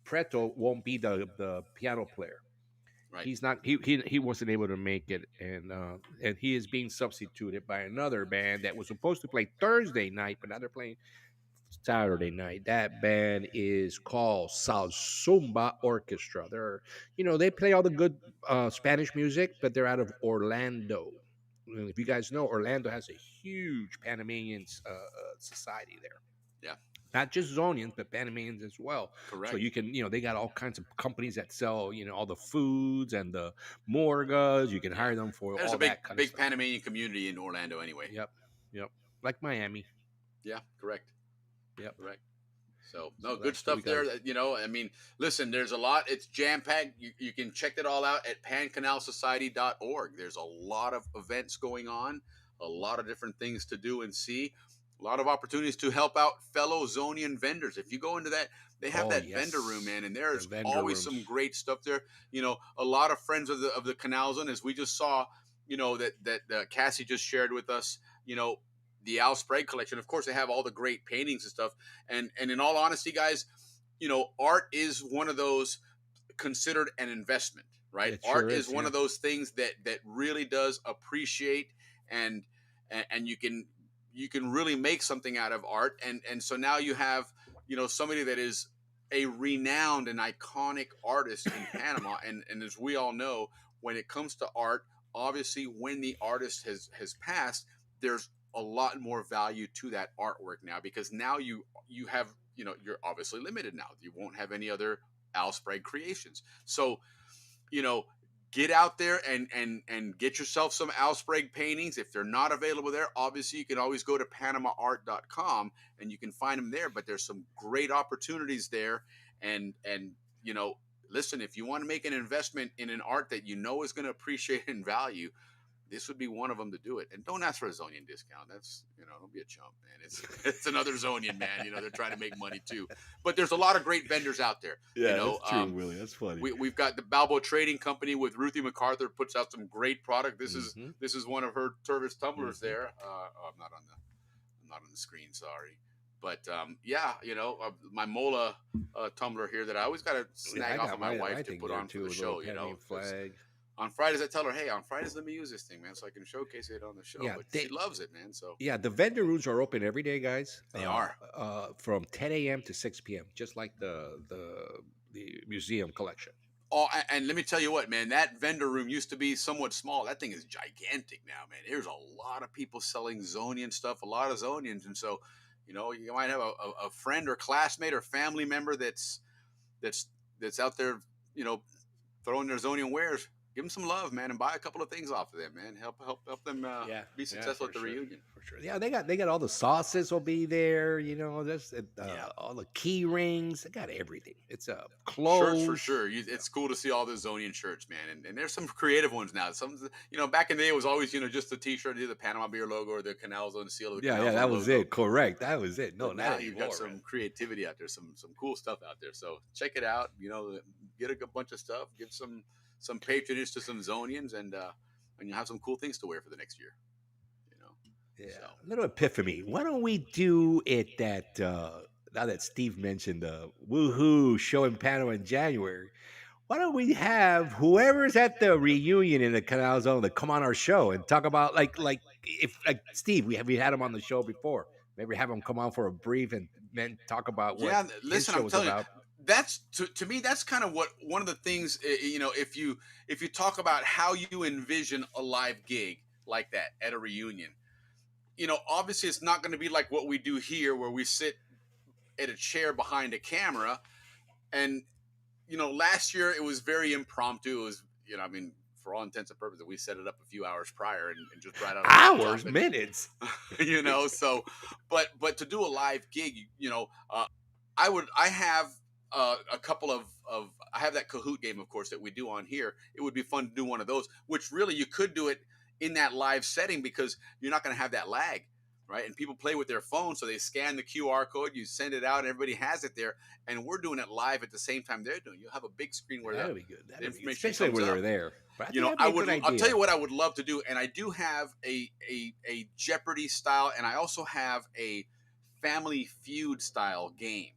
Preto won't be the piano player. Right. He's not he wasn't able to make it, and he is being substituted by another band that was supposed to play Thursday night, but now they're playing Saturday night. That band is called Salsumba Orchestra. They play all the good Spanish music, but they're out of Orlando. And if you guys know, Orlando has a huge Panamanian society there. Yeah. Not just Zonians, but Panamanians as well. So Correct. you can, they got all kinds of companies that sell, all the foods and the morgas. You can Yeah. hire them for There's all a big that kind of big stuff. Panamanian community in Orlando anyway. Yep, yep. Like Miami. Yeah. Correct. Yep. Correct. So So no, good that's what we stuff there. got. I mean, listen, there's a lot. It's jam packed. You can check it all out at pancanalsociety.org. There's a lot of events going on, a lot of different things to do and see, a lot of opportunities to help out fellow Zonian vendors. If you go into that, they have Oh, that vendor room, yes. man, and The there's vendor always some rooms. great stuff there. A lot of friends of the Canal Zone, as we just saw. That Cassie just shared with us. The Al Sprague collection. Of course, they have all the great paintings and stuff. And in all honesty, guys, art is one of those considered an investment, right? It sure Art is is, one yeah. of those things that really does appreciate and you can really make something out of art. And so now you have, somebody that is a renowned and iconic artist in Panama. And as we all know, when it comes to art, obviously when the artist has passed, there's a lot more value to that artwork now, because now you have, you're obviously limited now. You won't have any other Al Sprague creations. So, you know, get out there and get yourself some Al Sprague paintings. If they're not available there, obviously you can always go to panamaart.com and you can find them there. But there's some great opportunities there. And listen, if you want to make an investment in an art that is going to appreciate in value, this would be one of them to do it. And don't ask for a Zonian discount. That's, don't be a chump, man. It's another Zonian, man. They're trying to make money too. But there's a lot of great vendors out there. Yeah, that's true, Willie. That's funny. We've got the Balboa Trading Company with Ruthie MacArthur, puts out some great product. This is one of her Turvis tumblers there. I'm not on the screen, sorry. But my Mola tumbler here that I always got to snag off of my wife to put on for the show. Flag. On Fridays, I tell her, hey, on Fridays, let me use this thing, man, so I can showcase it on the show. Yeah, but she loves it, man. So yeah, the vendor rooms are open every day, guys. They are from 10 a.m. to 6 p.m., just like the museum collection. Oh, and let me tell you what, man, that vendor room used to be somewhat small. That thing is gigantic now, man. There's a lot of people selling Zonian stuff, a lot of Zonians, and so you might have a friend or classmate or family member that's out there, throwing their Zonian wares. Give them some love, man, and buy a couple of things off of them, man. Help them be successful at the reunion. For sure. Yeah, they got all the sauces will be there. There's all the key rings. They got everything. It's clothes shirts for sure. It's cool to see all the Zonian shirts, man. And there's some creative ones now. Some back in the day it was always just the T-shirt, the Panama Beer logo or the Canal Zone seal. Of the Canal Zone that was logo. it. Correct. That was it. No, now you've got some creativity out there, some cool stuff out there. So check it out. Get a bunch of stuff. Give some patronage to some Zonians, and you'll have some cool things to wear for the next year. Yeah. So. A little epiphany. Why don't we do it that now that Steve mentioned the woohoo show in Panama in January? Why don't we have whoever's at the reunion in the Canal Zone to come on our show and talk about like Steve? We had him on the show before. Maybe have him come on for a brief and then talk about what his show was about. That's to me, that's kind of what one of the things, if you talk about how you envision a live gig like that at a reunion, obviously it's not going to be like what we do here where we sit at a chair behind a camera. And, last year it was very impromptu. It was, for all intents and purposes, we set it up a few hours prior and just brought out hours, minutes, so, but to do a live gig, I have a couple of I have that Kahoot game, of course, that we do on here. It would be fun to do one of those, which really you could do it in that live setting because you're not going to have that lag, right? And people play with their phone, so they scan the QR code, you send it out, and everybody has it there. And we're doing it live at the same time they're doing. You'll have a big screen where that'll be good. The information especially when they're there. I'll tell you what I would love to do, and I do have a Jeopardy style, and I also have a Family Feud style game.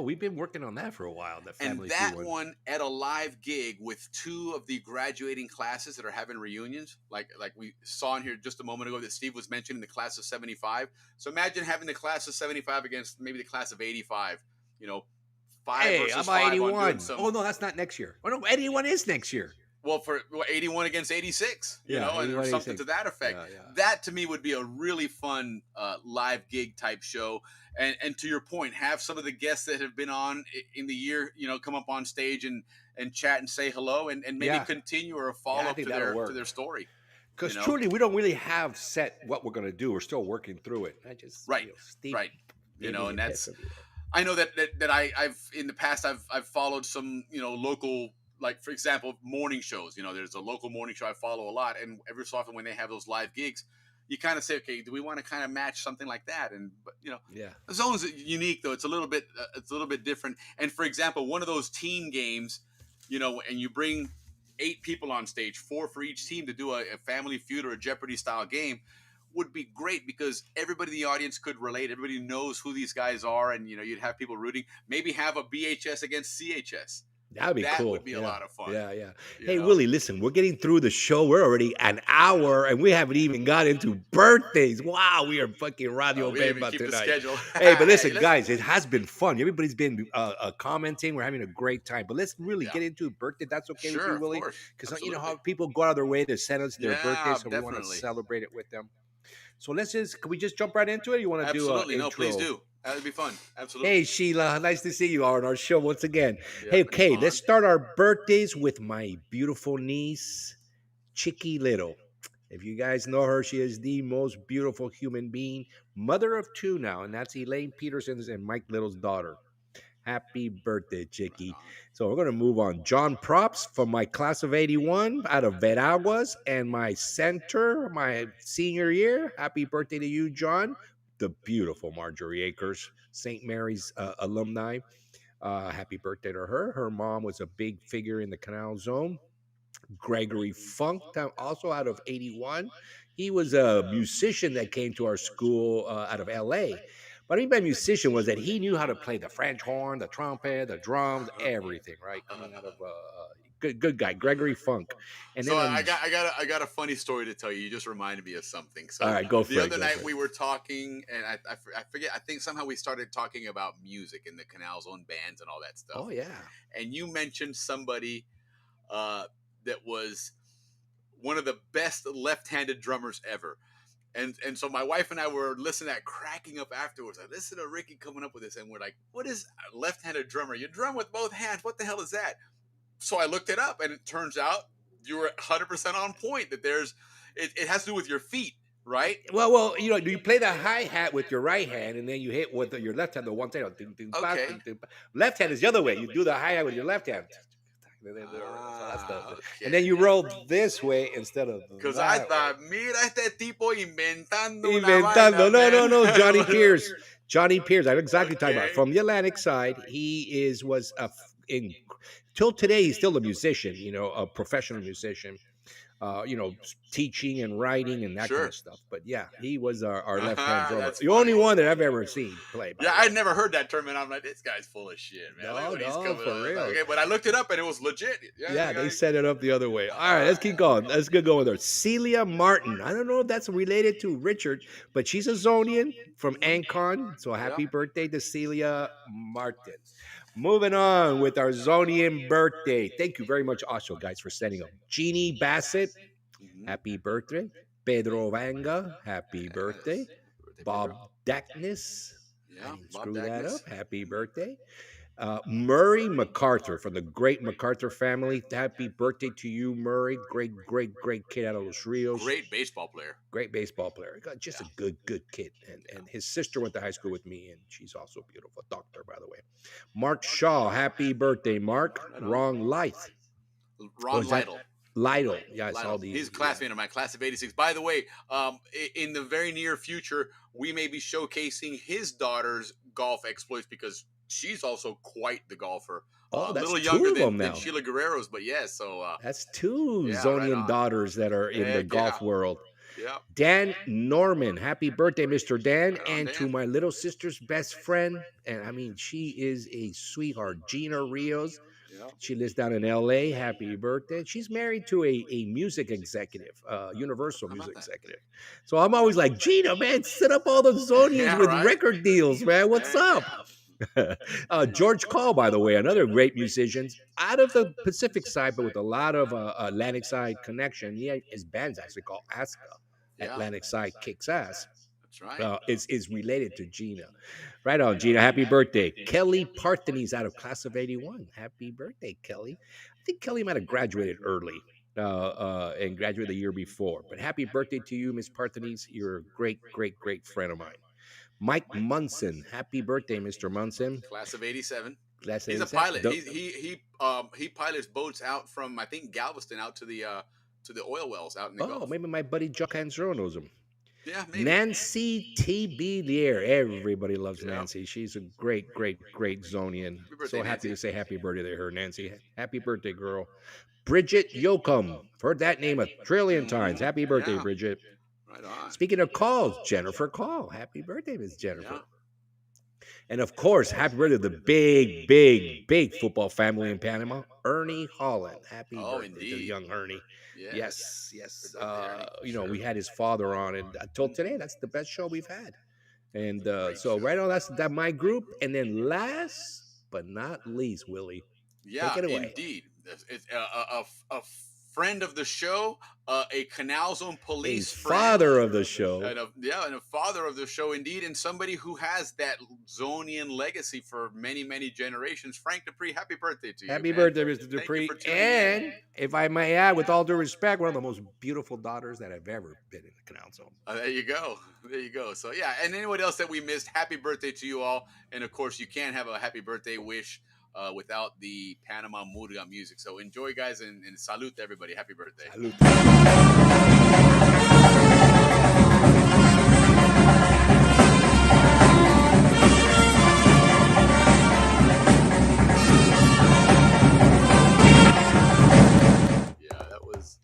We've been working on that for a while. And that one at a live gig with two of the graduating classes that are having reunions, like we saw in here just a moment ago that Steve was mentioning, the class of 75. So imagine having the class of 75 against maybe the class of 85. 5 versus 5 81. Oh no, that's not next year. Oh no, 81 is next year. Well, for 81 against 86, or something to that effect. Yeah. That to me would be a really fun live gig type show. And to your point, have some of the guests that have been on in the year, come up on stage and chat and say hello and maybe continue or a follow up to their story. Because truly, we don't really have set what we're going to do. We're still working through it. Steve, right. And that's. I know that I've in the past I've followed some local. Like, for example, morning shows, there's a local morning show I follow a lot. And every so often when they have those live gigs, you kind of say, okay, do we want to kind of match something like that? And, the Zone's unique, though. It's a little bit different. And, for example, one of those team games, and you bring 8 people on stage, 4 for each team to do a Family Feud or a Jeopardy style game would be great because everybody in the audience could relate. Everybody knows who these guys are. And, you'd have people rooting, maybe have a BHS against CHS. That'd be cool. That would be a lot of fun. Yeah. Hey, Willie, listen, we're getting through the show. We're already an hour, and we haven't even got into birthdays. Wow, we are fucking radio bamba tonight. Hey, but listen, guys, it has been fun. Everybody's been commenting. We're having a great time. But let's really get into birthday. That's okay with you, Willie? Because how people go out of their way to send us their birthdays, so we want to celebrate it with them. So can we just jump right into it? You want to do an intro? No, please do. That would be fun. Absolutely. Hey, Sheila. Nice to see you on our show once again. Yeah, hey, let's start our birthdays with my beautiful niece, Chicky Little. If you guys know her, she is the most beautiful human being, mother of 2 now, and that's Elaine Peterson's and Mike Little's daughter. Happy birthday, Right Chicky. on. So we're going to move on. John Props from my class of 81 out of Veraguas and my center, my senior year. Happy birthday to you, John. The beautiful Marjorie Akers, St. Mary's alumni. Happy birthday to her. Her mom was a big figure in the Canal Zone. Gregory Funk, also out of 81. He was a musician that came to our school out of LA. What I mean by musician was that he knew how to play the French horn, the trumpet, the drums, everything, right? Coming out of good guy, Gregory Funk. And So then I got a funny story to tell you. You just reminded me of something. all So right, go the for it, other go night for it. we were talking, and I forget. I think somehow we started talking about music and the Canal's own bands and all that stuff. Oh yeah. And you mentioned somebody uh, that was one of the best left-handed drummers ever. And so my wife and I were listening at cracking up afterwards. I listened to Ricky coming up with this, and we're like, "What is a left-handed drummer? You drum with both hands. What the hell is that?" So I looked it up, and it turns out you were 100% on point. That it has to do with your feet, right? Well, you play the hi hat with your right hand, and then you hit with your left hand the one time. Okay. Left hand is the other way. You do the hi hat with your left hand. So that's and then you Okay. roll this way instead of Because I that way. thought, mira este tipo inventando una Inventando. vaina, No. man. Johnny Pierce. Johnny Pierce. I know exactly what you're talking about. Okay. From the Atlantic side, he was in till today. He's still a musician. A professional musician. Teaching and writing and that kind Sure. of stuff. But yeah, he was our left hand drummer. That's The only funny. one that I've ever seen play. By Yeah, the way. I'd never heard that term, and I'm like, this guy's full of shit, man. Look No, what he's no, coming for up. real. Okay, but I looked it up, and it was legit. Yeah, they set it up the other way. All right, let's keep going. Let's get going there. Celia Martin. I don't know if that's related to Richard, but she's a Zonian from Ancon. So happy birthday to Celia Martin. Moving on with our Zonian birthday. Thank you very much, also, guys, for setting up. Jeannie Bassett, happy birthday. Pedro Vanga, happy birthday. Bob Dackness, I didn't screw that up. Happy birthday. Murray MacArthur from the great MacArthur family. Happy birthday to you, Murray. Great kid out of Los Rios. Great baseball player. Great baseball player. Just a good kid. And his sister went to high school with me, and she's also beautiful. Doctor, by the way. Mark Shaw. Happy birthday, Mark. Wrong Light. Ron Lytle. Lytle. Yeah, I saw Lytle. the. He's a classmate of mine, class of '86. By the way, in the very near future, we may be showcasing his daughter's golf exploits because she's also quite the golfer. Oh, a that's little two younger of them than now. Sheila Guerrero's, but yes. So That's two yeah, Zonian right on. daughters that are in the Heck golf yeah. world. Yeah. Dan Norman, happy birthday, Mr. Dan. Right on, And Dan. to my little sister's best friend, and I mean, she is a sweetheart, Gina Rios. Yeah. She lives down in LA. Happy birthday. She's married to a music executive, Universal How about music that? executive. So I'm always like, Gina, man, set up all the Zonians Yeah, with right? record deals, man. What's Heck up? yeah. George Call, by the way, another great musician out of the Pacific side, but with a lot of Atlantic side connection. His band's actually called Aska. Yeah. Atlantic side kicks ass. That's right. Is related to Gina. Right on, Gina. Happy birthday. Kelly Partheny's out of class of 81. Happy birthday, Kelly. I think Kelly might have graduated early and graduated the year before. But happy birthday to you, Miss Partheny's. You're a great friend of mine. Mike Munson. Happy birthday, Mr. Munson. Class of '87. Class He's a 87. pilot. He pilots boats out from I think Galveston out to the oil wells out in the Gulf. Maybe my buddy Chuck Hansero knows him. Yeah, maybe. Nancy T.B. Lear. Everybody loves Yeah. Nancy. She's a great Zonian. Happy birthday, So happy Nancy. to say happy birthday to her, Nancy. Happy birthday, girl. Bridget Yoakum. Heard that name a trillion times. Happy birthday, Yeah. Bridget. Right on. Speaking of calls, Jennifer Call. Happy birthday, Miss Jennifer. Yeah. And of course, happy birthday to the big football family in Panama, Ernie Holland. Happy Oh, birthday to the indeed. young Ernie. Yes. Good birthday, Ernie. Sure. We had his father on, and until today, that's the best show we've had. And so right on, that's my group. And then last but not least, Willie, Yeah, take it away. indeed. It's a friend of the show, a Canal Zone police a friend, father of the show. and a father of the show indeed, and somebody who has that Zonian legacy for many, many generations. Frank Dupree, happy birthday to you. Happy man. birthday, Mr. Thank you Dupree. for tuning And in. if I may add, with all due respect, one of the most beautiful daughters that have ever been in the Canal Zone. There you go. There you go. So, yeah, and anyone else that we missed, happy birthday to you all. And, of course, you can't have a happy birthday wish without the Panama Murga music. So enjoy, guys, and salute to everybody. Happy birthday. Salute. Yeah, that was,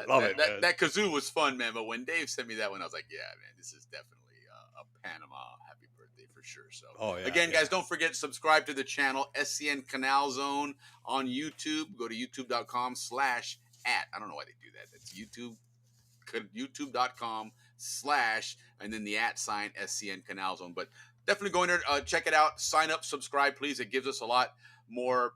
Love it, man. that kazoo was fun, man. But when Dave sent me that one, I was like, yeah, man, this is definitely a Panama happy birthday for sure. So, again, guys, don't forget to subscribe to the channel SCN Canal Zone on YouTube. Go to youtube.com/ I don't know why they do that. That's youtube.com/ and then the @ SCN Canal Zone. But definitely go in there, check it out, sign up, subscribe, please. It gives us a lot more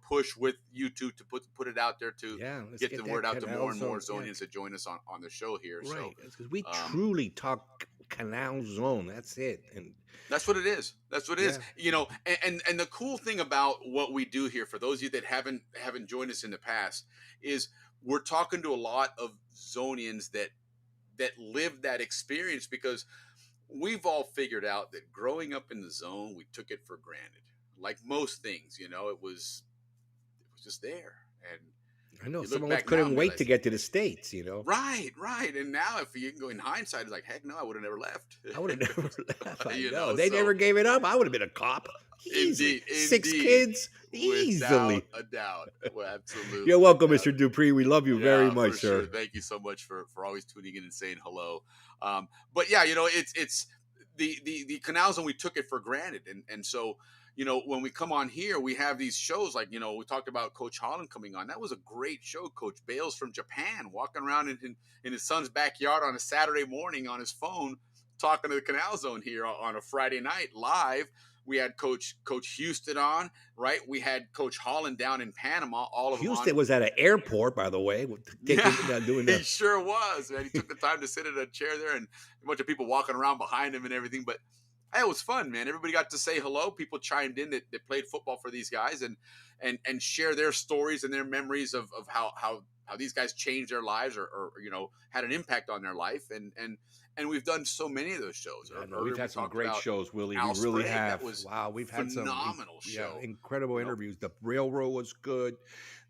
push with YouTube to put it out there to get the word out to more and more Zonians to join us on the show here. Right, So because we truly talk Canal Zone. That's it, and that's what it is. That's what it is. And the cool thing about what we do here, for those of you that haven't joined us in the past, is we're talking to a lot of Zonians that live that experience, because we've all figured out that growing up in the zone, we took it for granted. Like most things, it was just there. And I know you look some of back us couldn't now, wait realize- to get to the States. Right. And now, if you can go in hindsight, it's like, heck no, I would have never left. I would have never left. I You know. know, They so- never gave it up. I would have been a cop. Easily. Indeed, 6 indeed. kids, easily. Without a doubt. Well, absolutely. You're welcome, Without Mr. Dupree. We love you very for much, sir. sure. Thank you so much for always tuning in and saying hello. But yeah, it's the Canal Zone. We took it for granted, and so when we come on here, we have these shows like we talked about Coach Holland coming on. That was a great show. Coach Bales from Japan walking around in his son's backyard on a Saturday morning on his phone, talking to the Canal Zone here on a Friday night live. We had Coach Houston on, right? We had Coach Holland down in Panama. All of them Houston on. was at an airport, by the way, doing He the. sure was, man. He took the time to sit in a chair there, and a bunch of people walking around behind him and everything. But it was fun, man. Everybody got to say hello. People chimed in that played football for these guys and share their stories and their memories of how these guys changed their lives or had an impact on their life. And we've done so many of those shows. I know, we've had some great shows, Willie. Al We really Sprague. have. That was Wow, we've had some phenomenal show. incredible interviews. The Railroad was good.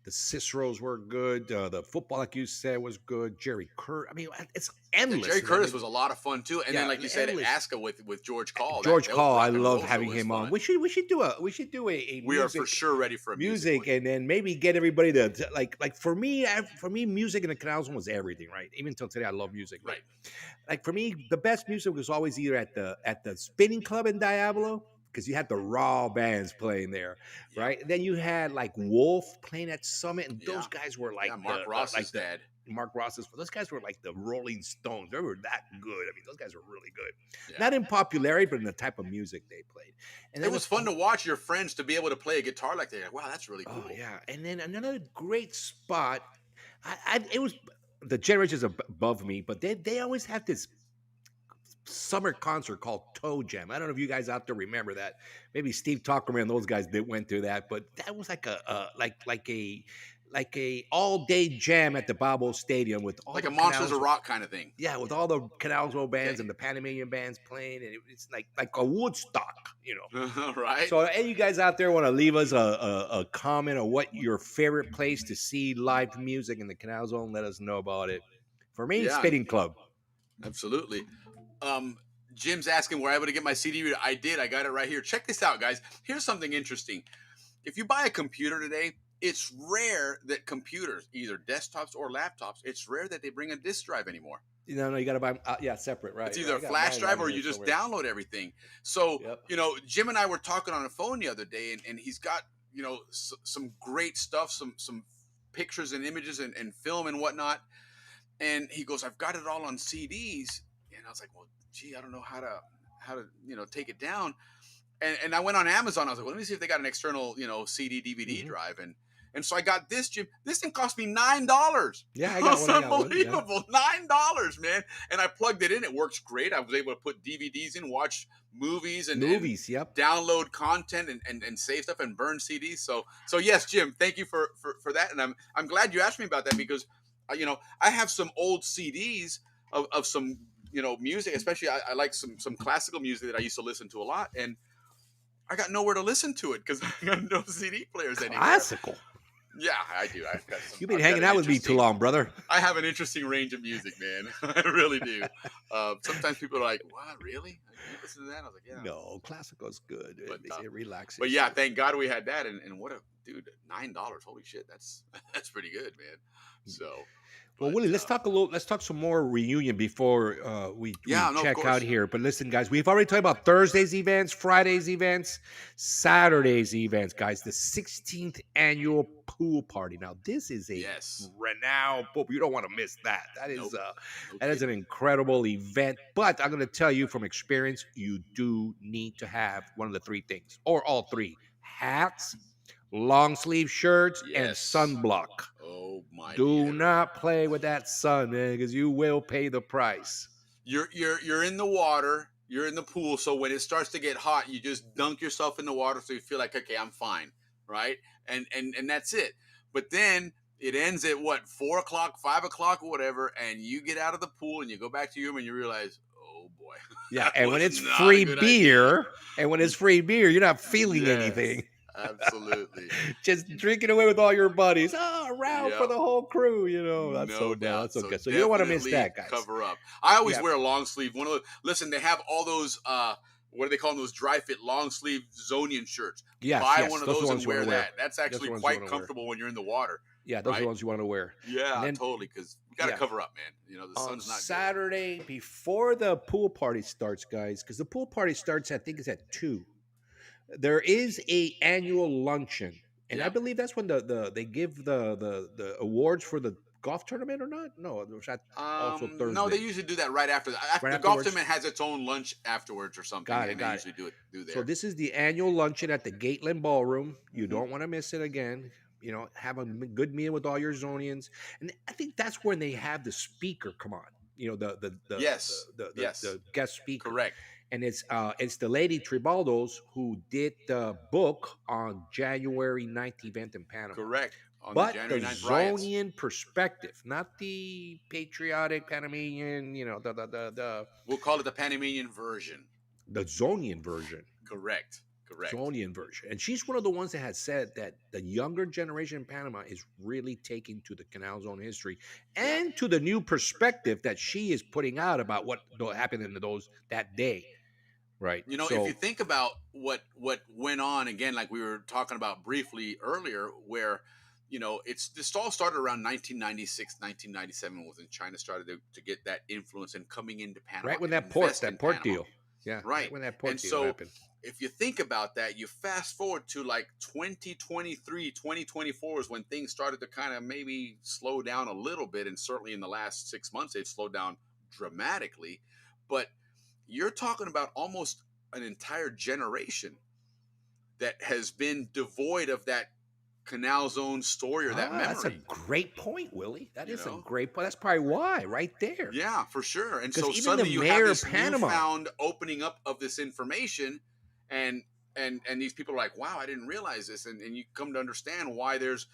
The Ciceros were good. The football, like you said, was good. Jerry Curtis. I mean, it's endless. Jerry Curtis was a lot of fun too. And then, like you said, endless. Aska with George Call. George Call, I rock and love roll having show was him fun. on. We should do a We are music- for sure ready for a music, one. and then maybe get everybody to like for me, music in the Canal Zone was everything, right? Even till today, I love music. Right. Like for me, the best music was always either at the spinning club in Diablo, because you had the raw bands playing there, right? And then you had like Wolf playing at Summit, and those guys were like Mark Ross's dad. Mark Ross's. Those guys were like the Rolling Stones. They were that good. I mean, those guys were really good. Yeah. Not in popularity, but in the type of music they played. And It was fun to watch your friends to be able to play a guitar like that. Wow, that's really cool. Oh yeah, and then another great spot. It was the generations above me, but they always had this summer concert called Toe Jam. I don't know if you guys out there remember that. Maybe Steve Talkerman and those guys went through that, but that was like a all day jam at the Balboa Stadium with all Like the a Monsters Canals- of Rock kind of thing. Yeah, with all the Canal Zone bands Okay. and the Panamanian bands playing, and it's like a Woodstock, Right? So, any you guys out there want to leave us a comment on what your favorite place to see live music in the Canal Zone, let us know about it. For me, Yeah. Spinning Club. Absolutely. Jim's asking where I able to get my CD reader. I did. I got it right here. Check this out, guys. Here's something interesting. If you buy a computer today, it's rare that computers, either desktops or laptops, it's rare that they bring a disk drive anymore. No, you got to buy separate, right? It's either I a got flash mine drive right or here you just somewhere. download everything. So, Yep. Jim and I were talking on the phone the other day, and he's got, some great stuff, some pictures and images and film and whatnot. And he goes, I've got it all on CDs. And I was like, well, gee, I don't know how to take it down. And I went on Amazon. I was like, well, let me see if they got an external, CD, DVD Mhm. drive. And And so I got this, Jim. This thing cost me $9. Yeah, I It got was one. I got one. Yeah. unbelievable. $9, man. And I plugged it in. It works great. I was able to put DVDs in, watch movies, and Yep. download content and save stuff and burn CDs. So yes, Jim, thank you for that. And I'm glad you asked me about that because I have some old CDs of some music, especially I like some classical music that I used to listen to a lot, and I got nowhere to listen to it because I got no CD players anymore. Classical. Yeah, I do. I've got some. You've been hanging out with me too long, brother. I have an interesting range of music, man. I really do. Sometimes people are like, "What? Really? You listen to that?" I was like, "Yeah." No, classical is good. But, It relaxes. But yeah, thank God we had that, and what a dude, $9. Holy shit, that's pretty good, man. So. Well, Willie, let's talk some more reunion before we check out here. But listen, guys, we've already talked about Thursday's events, Friday's events, Saturday's events, guys. The 16th annual pool party. Now, this is a renowned pool. You don't want to miss that. That is an incredible event. But I'm going to tell you from experience, you do need to have one of the three things, or all three: hats, long sleeve shirts, and sunblock. Oh my! Do not play with that sun, man, because you will pay the price. You're in the water, you're in the pool, so when it starts to get hot, you just dunk yourself in the water so you feel like, okay, I'm fine, right? And that's it. But then it ends at what, 4 o'clock, 5 o'clock, or whatever, and you get out of the pool and you go back to your room and you realize, oh boy. Yeah, and when it's free beer, you're not feeling anything. Absolutely. Just drinking away with all your buddies. Oh, around for the whole crew, That's no doubt. That's okay. So you don't want to miss that, guys. Cover up. I always wear a long sleeve. Listen, they have all those what do they call them? Those dry fit long sleeve Zonian shirts. Buy one of those and wear that. That's actually quite comfortable when you're in the water. Yeah, those are the ones you want to wear. Yeah, totally, because you got to cover up, man. The sun's not Saturday good. Before the pool party starts, guys, because the pool party starts, I think, is at 2. There is a annual luncheon, and I believe that's when they give the awards for the golf tournament, or not? No, it was also Thursday. No, they usually do that right after. The golf tournament has its own lunch afterwards or something. They usually do there. So this is the annual luncheon at the Gateland Ballroom. You don't want to miss it again. Have a good meal with all your Zonians, and I think that's when they have the speaker come on. The guest speaker. Correct. And it's the Lady Tribaldos who did the book on January 9th event in Panama. Correct. But the Zonian perspective, not the patriotic Panamanian, we'll call it the Panamanian version. The Zonian version. Correct. Zonian version. And she's one of the ones that has said that the younger generation in Panama is really taking to the Canal Zone history and to the new perspective that she is putting out about what happened in that day. Right. If you think about what went on, again, like we were talking about briefly earlier, where, this all started around 1996, 1997, was when China started to get that influence and coming into Panama. Right when that port deal. Yeah. Right. When that port deal happened. If you think about that, you fast forward to like 2023, 2024 is when things started to kind of maybe slow down a little bit. And certainly in the last 6 months, they've slowed down dramatically. But you're talking about almost an entire generation that has been devoid of that Canal Zone story or that memory. That's a great point, Willie. That is a great point. That's probably why, right there. Yeah, for sure. And so suddenly you have this newfound opening up of this information, and these people are like, wow, I didn't realize this. And you come to understand why there's,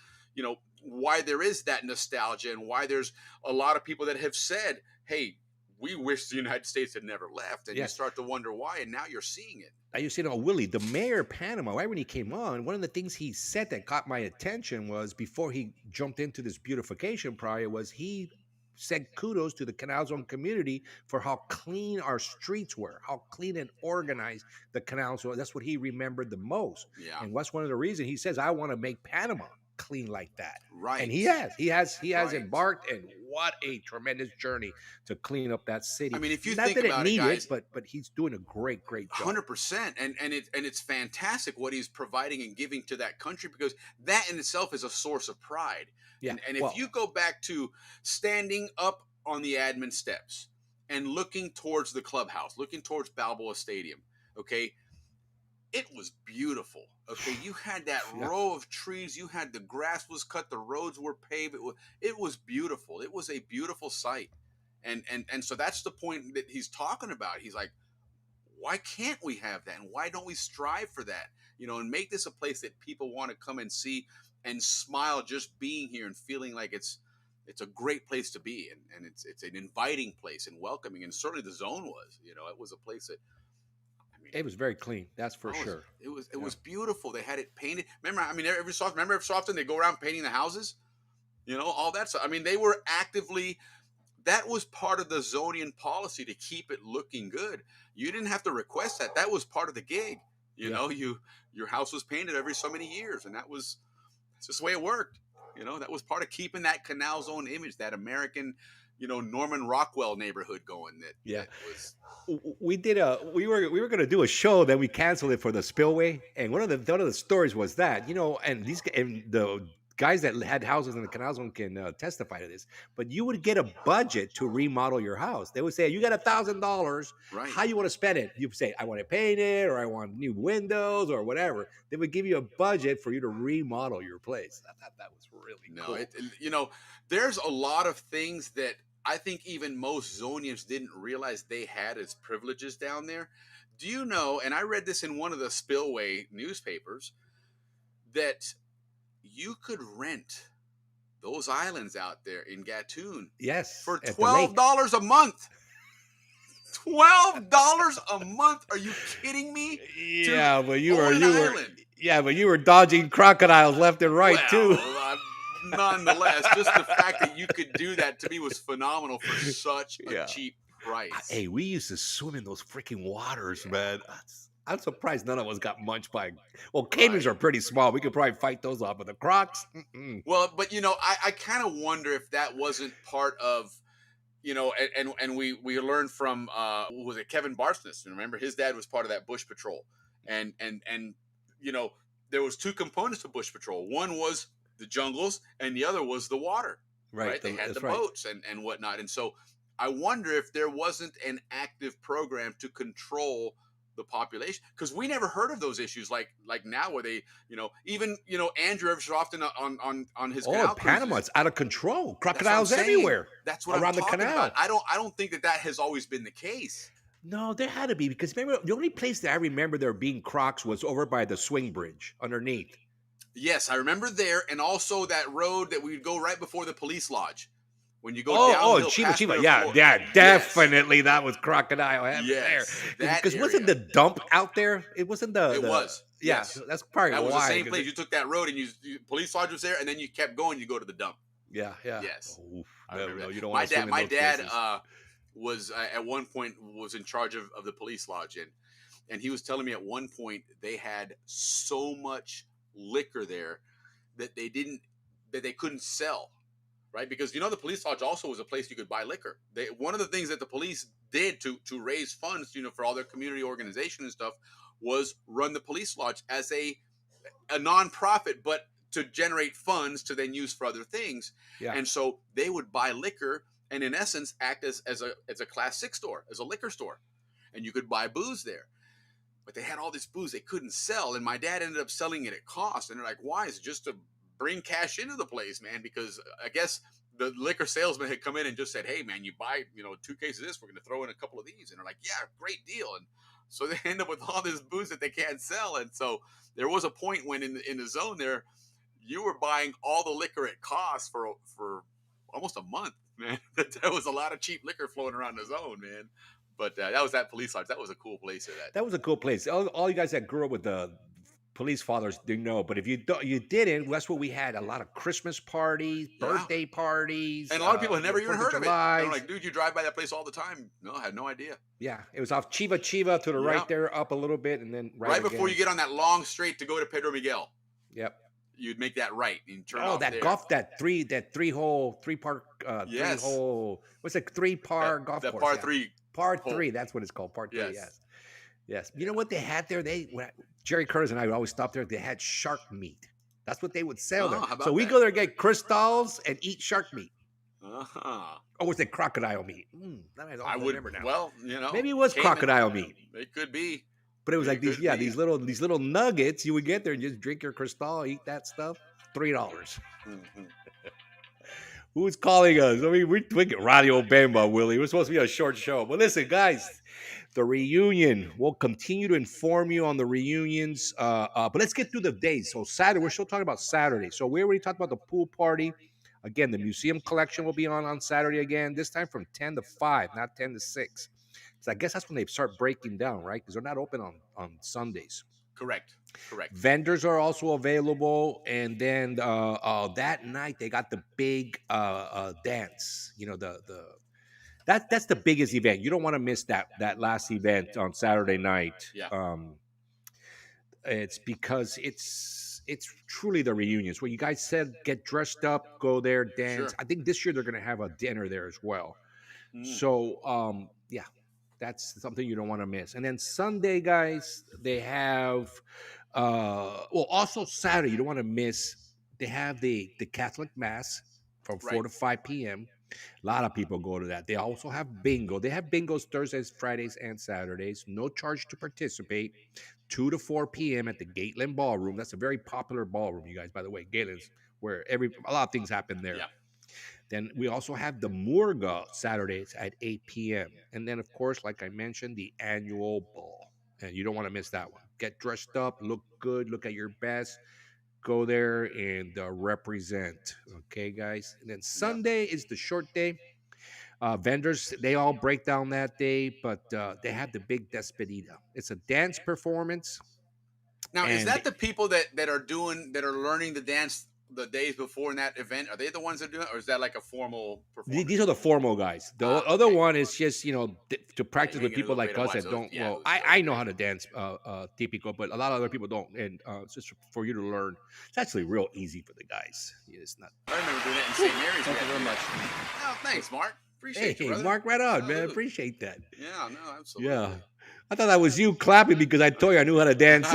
why there is that nostalgia, and why there's a lot of people that have said, hey, we wish the United States had never left. And you start to wonder why, and now you're seeing it. Now you see, Willie, the mayor of Panama, right when he came on, one of the things he said that caught my attention was, before he jumped into this beautification project, was he said kudos to the Canal Zone community for how clean our streets were, how clean and organized the Canal Zone. That's what he remembered the most. Yeah. And what's one of the reasons he says, I want to make Panama clean like that. Right. And he has embarked, and what a tremendous journey to clean up that city. I mean, if you Not think that about it it, needed, guys, but he's doing a great job. 100%. And it's fantastic what he's providing and giving to that country, because that in itself is a source of pride. Yeah. And if you go back to standing up on the admin steps and looking towards the clubhouse, looking towards Balboa Stadium, okay, it was beautiful. Okay, you had that row of trees, you had the grass was cut, the roads were paved. It was beautiful. It was a beautiful sight. And so that's the point that he's talking about. He's like, why can't we have that? And why don't we strive for that? And make this a place that people want to come and see and smile just being here and feeling like it's a great place to be, and it's an inviting place and welcoming. And certainly the zone was. It was a place that, it was very clean. That's for sure. It was beautiful. They had it painted. Remember, every so often they go around painting the houses, all that stuff. they were actively. That was part of the Zonian policy to keep it looking good. You didn't have to request that. That was part of the gig. Your house was painted every so many years, and that's just the way it worked. That was part of keeping that Canal Zone image, that American, Norman Rockwell neighborhood going. That was. We were going to do a show, then we canceled it for the spillway. And one of the stories was that, and the guys that had houses in the Canal Zone can testify to this, but you would get a budget to remodel your house. They would say, you got $1,000. Right. How you want to spend it? You say, I want to paint it, or I want new windows, or whatever. They would give you a budget for you to remodel your place. I thought that was really cool. There's a lot of things that I think even most Zonians didn't realize they had as privileges down there. Do you know, and I read this in one of the Spillway newspapers, that you could rent those islands out there in Gatun for $12 a month. $12 a month? Are you kidding me? Yeah, but you were dodging crocodiles left and right too. Nonetheless, just the fact that you could do that to me was phenomenal for such a cheap price. Hey, we used to swim in those freaking waters, man. I'm surprised none of us got munched by. Well, caimans are pretty small. We could probably fight those off, but the crocs. Well, but I kind of wonder if that wasn't part of, and we learned from was it Kevin Barsness? Remember, his dad was part of that Bush Patrol, and there was two components to Bush Patrol. One was the jungles, and the other was the water. Right. They had the boats and whatnot, and so I wonder if there wasn't an active program to control the population, because we never heard of those issues like now, where they even Andrew every so often on his canal Panama, it's out of control. Crocodiles everywhere. That's what around I'm the canal. About. I don't think that has always been the case. No, there had to be, because remember, the only place that I remember there being crocs was over by the swing bridge underneath. Yes, I remember there, and also that road that we would go right before the police lodge. When you go downhill, Chiva. Yeah, definitely. That was crocodile there. Because wasn't the dump out there? It wasn't the. It was. Yeah, yes. That's probably that why. was the same place. You took that road, and you police lodge was there, and then you kept going. You go to the dump. Yeah. Yes. No, you don't my want to swim in my those dad places. Was at one point was in charge of the police lodge, and he was telling me at one point they had so much liquor there that they couldn't sell. Right, because the police lodge also was a place you could buy liquor. One of the things that the police did to raise funds, for all their community organization and stuff, was run the police lodge as a nonprofit, but to generate funds to then use for other things. Yeah. And so they would buy liquor and in essence act as a Class 6 store, as a liquor store, and you could buy booze there. But they had all this booze they couldn't sell, and my dad ended up selling it at cost. And they're like, "Why? Is it just to bring cash into the place, man?" Because I guess the liquor salesman had come in and just said, "Hey, man, you buy 2 cases of this, we're going to throw in a couple of these." And they're like, "Yeah, great deal." And so they end up with all this booze that they can't sell. And so there was a point when in the zone there, you were buying all the liquor at cost for almost a month, man. There was a lot of cheap liquor flowing around the zone, man. But that was that police lodge. That was a cool place. That was a cool place. All you guys that grew up with the police fathers didn't know, but if you didn't, that's what we had. A lot of Christmas parties, birthday parties, and a lot of people had never even heard of it. I'm like, "Dude, you drive by that place all the time?" No, I had no idea. Yeah, it was off Chiva to the right there, up a little bit, and then right before you get on that long straight to go to Pedro Miguel. Yep. You'd make that right and turn. Oh, that there. golf, that three hole, yes. 3-hole. What's it? 3-par golf course. Par 3. Par 3. That's what it's called. Par 3. Yes. You know what they had there? Jerry Curtis and I would always stop there. They had shark meat. That's what they would sell there. So we go there and get crystals and eat shark meat. Uh-huh. Or was it crocodile meat? I would remember now. Well, maybe it was crocodile meat. It could be. But it was It like these, could yeah, be. these little nuggets. You would get there and just drink your Cristal, eat that stuff. $3. Mhm. Who's calling us? I mean, we're tweaking Radio Bamba, Willie. We're supposed to be a short show. But listen, guys, the reunion. We'll continue to inform you on the reunions. But let's get through the days. So Saturday, we're still talking about Saturday. So we already talked about the pool party. Again, the museum collection will be on Saturday again, this time from 10 to 5, not 10 to 6. So I guess that's when they start breaking down, right? Because they're not open on Sundays. Correct. Vendors are also available, and then that night they got the big dance. You know, that's the biggest event. You don't want to miss that last event on Saturday night. Yeah. It's because it's truly the reunions where you guys said get dressed up, go there, dance. Sure. I think this year they're going to have a dinner there as well. So yeah, that's something you don't want to miss. And then Sunday, guys, they have well, also Saturday, you don't want to miss. They have the Catholic Mass from 4 Right. to 5 p.m. A lot of people go to that. They also have bingo. They have bingos Thursdays, Fridays, and Saturdays. No charge to participate. 2 to 4 p.m. at the Gateland Ballroom. That's a very popular ballroom, you guys, by the way. Gateland's where a lot of things happen there. Yeah. Then we also have the Murga Saturdays at 8 p.m. And then, of course, like I mentioned, the annual ball. And you don't want to miss that one. Get dressed up, look good, look at your best. Go there and represent. Okay, guys. And then Sunday is the short day. Vendors, they all break down that day, but they have the big despedida. It's a dance performance. Now, is And that the people that are learning the dance the days before in that event? Are they the ones that do it, or is that like a formal performance? these are the formal guys. The Ah, other okay. one is just, to practice you with get a people little like bit of us that watch don't. those- yeah, Well, those I are know great. how to dance typical, but a lot of other people don't. And it's just for you to learn. It's actually real easy for the guys. It's not. I remember doing that in St. Mary's. Thank you very much. Oh, thanks, Mark. Appreciate Hey, you, brother. Mark, right on, man. Salute. Appreciate that. Yeah, no, absolutely. Yeah. I thought that was you clapping because I told you I knew how to dance.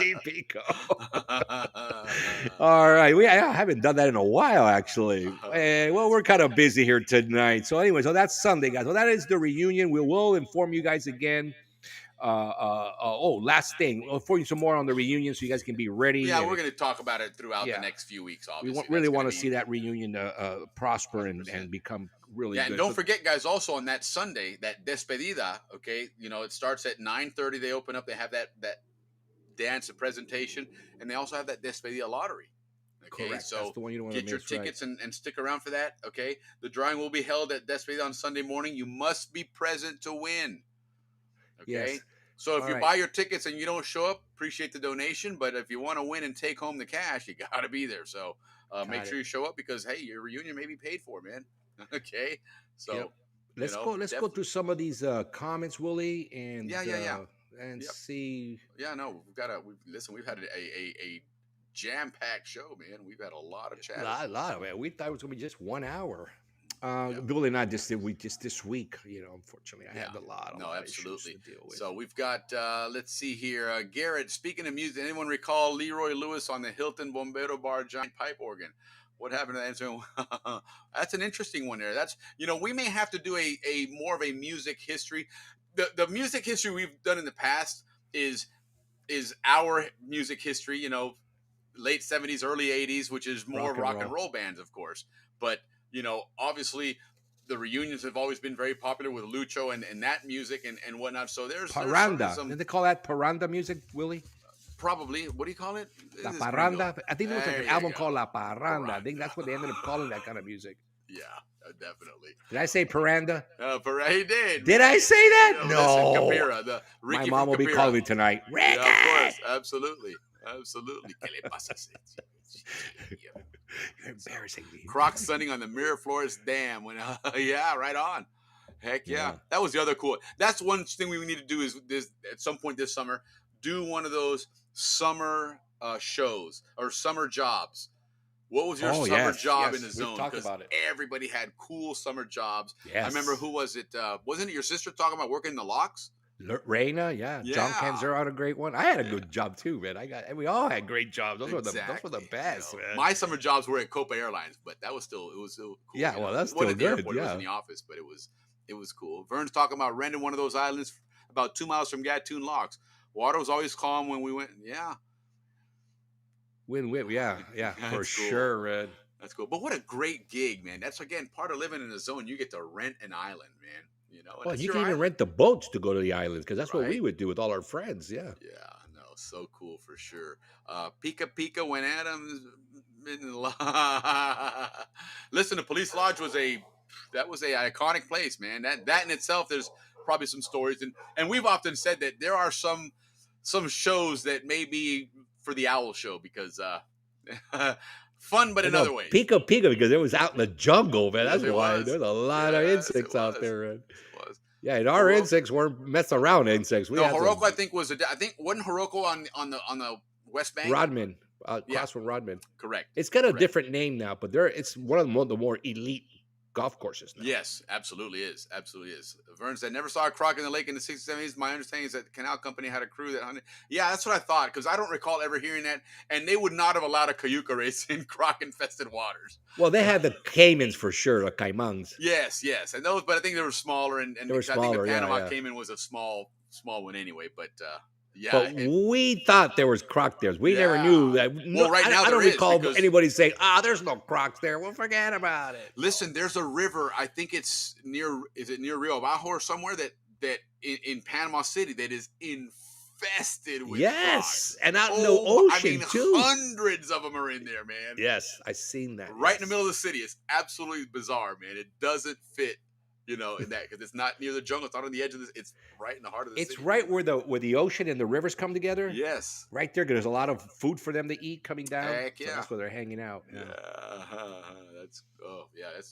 Típico. All right. I haven't done that in a while, actually. Well, we're kind of busy here tonight. So, anyway, so that's Sunday, guys. So, that is the reunion. We will inform you guys again. Last thing. We'll inform you some more on the reunion so you guys can be ready. Yeah, And we're going to talk about it throughout Yeah. the next few weeks, we obviously. really That's want gonna to be- see that reunion prosper and 100%. become really Yeah, good. and don't So- forget, guys, also on that Sunday, that despedida, okay, it starts at 9:30. They open up. They have that dance and presentation, and they also have that despedida lottery. Okay, Correct. so That's the one you don't want to get your miss, right? tickets and stick around for that. Okay, the drawing will be held at Despedida on Sunday morning. You must be present to win. Okay, Yes. so if All you right. buy your tickets and you don't show up, appreciate the donation. But if you want to win and take home the cash, you got to be there. So make Got sure it. you show up because hey, your reunion may be paid for, man. Okay, so. Yep. Let's know, go. Let's go definitely. through some of these comments, Willie, and Yeah. and Yep. see. Yeah, no, we've had a jam-packed show, man. We've had a lot of chat. A lot of it. We thought it was gonna be just 1 hour. Yeah. Willie and I just this week. Unfortunately, I had Yeah. a lot No, of absolutely. issues to deal with. So we've got, let's see here. Garrett, speaking of music, anyone recall Leroy Lewis on the Hilton Bombero Bar giant pipe organ? What happened to that instrument? That's an interesting one there. That's, we may have to do a more of a music history. The music history we've done in the past is our music history, late 70s, early 80s, which is more rock and roll bands, of course. But, obviously the reunions have always been very popular with Lucho and that music and whatnot. So there's Parranda. some Did they call that Parranda music, Willie? probably, what do you call it? La This is Parranda. gringo. I think there was like There an you album go. called La Parranda. I think Parranda. that's what they ended up calling that kind of music. Yeah, definitely. Did I say Parranda? He did. Did I say that? Listen, No. Capira, the My Ricky mom from will be Capira. calling me tonight. Ricky! Yeah, of course. Absolutely. ¿Qué le pasa? You're embarrassing me. Crocs sunning on the Miraflores Dam. Yeah, right on. Heck yeah. Yeah. That was the other cool. That's one thing we need to do is this at some point this summer, do one of those summer shows or summer jobs. What was your Oh, summer yes, job yes. in the We've zone? talked Because about it. everybody had cool summer jobs. Yes. I remember who was it? Wasn't it your sister talking about working in the locks? Reina, yeah. John Yeah. Canzero had a great one. I had a good job too, man. We all had great jobs. Those were the Exactly. best, man. My summer jobs were at Copa Airlines, but it was still cool. Yeah, well, that's It wasn't still at the good, airport, It was yeah. in the office, but it was cool. Vern's talking about renting one of those islands about 2 miles from Gatun Locks. Water was always calm when we went. Yeah. Win-win. Yeah, for That's cool. sure, Red. That's cool. But what a great gig, man. That's, again, part of living in a zone. You get to rent an island, man. You know, and Well, it's you your can even island. rent the boats to go to the islands because that's what we Right. would do with all our friends. Yeah. Yeah, no, so cool for sure. Pika Pika when Adams. Listen, the Police Lodge was a iconic place, man. That in itself, there's probably some stories, and we've often said that there are some shows that may be for the owl show because fun, but in other ways. Pika Pika because it was out in the jungle, man. That's Yes, it why was. there's a lot of Yes, insects it out was. there, man. It was. Yeah, and our Hiroko- insects weren't mess around insects. We No, had some Hiroko, I think wasn't Hiroko on the West Bank. Rodman, Yeah. across from Rodman. Correct. It's got a Correct. different name now, but it's one of the more elite golf courses now. Yes, absolutely is. Vern said, never saw a croc in the lake in the 60s, 70s. My understanding is that the Canal Company had a crew that hunted. Yeah, that's what I thought, because I don't recall ever hearing that. And they would not have allowed a cayuca race in croc-infested waters. Well, they had the caimans for sure, the caimans. Yes. And those, but I think they were smaller. And They were I think smaller, the yeah, Panama yeah. caiman was a small one anyway. But yeah. But we thought there was croc there. We never Yeah. knew that. Well, right now I don't there is, recall because- anybody saying, there's no crocs there. Well, forget about it. Listen, there's a river. I think it's near Rio Abajo or somewhere that in Panama City that is infested with Yes, frogs. and out in the ocean I mean, too. Hundreds of them are in there, man. Yes, I seen that. Right in the middle of the city. It's absolutely bizarre, man. It doesn't fit, in that, because it's not near the jungle. It's not on the edge of this. It's right in the heart of the It's city. right where the ocean and the rivers come together. Yes. Right there, 'cause there's a lot of food for them to eat coming down. Heck So yeah. that's where they're hanging out. Yeah,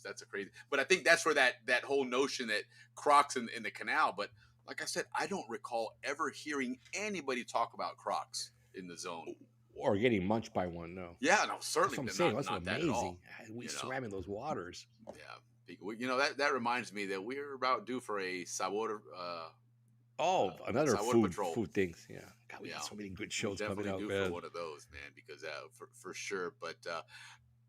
that's a crazy. But I think that's where that whole notion that crocs in the canal. But like I said, I don't recall ever hearing anybody talk about crocs in the zone. Or getting munched by one. No. Yeah, no, certainly That's what I'm not, saying. That's not that at all. amazing. We you know. swam in those waters. Yeah, that reminds me that we're about due for a sabor. Another Sabor Patrol. food things. Yeah. God, we Yeah. got so many good We shows coming definitely out, due man. for one of those, man, because for sure. But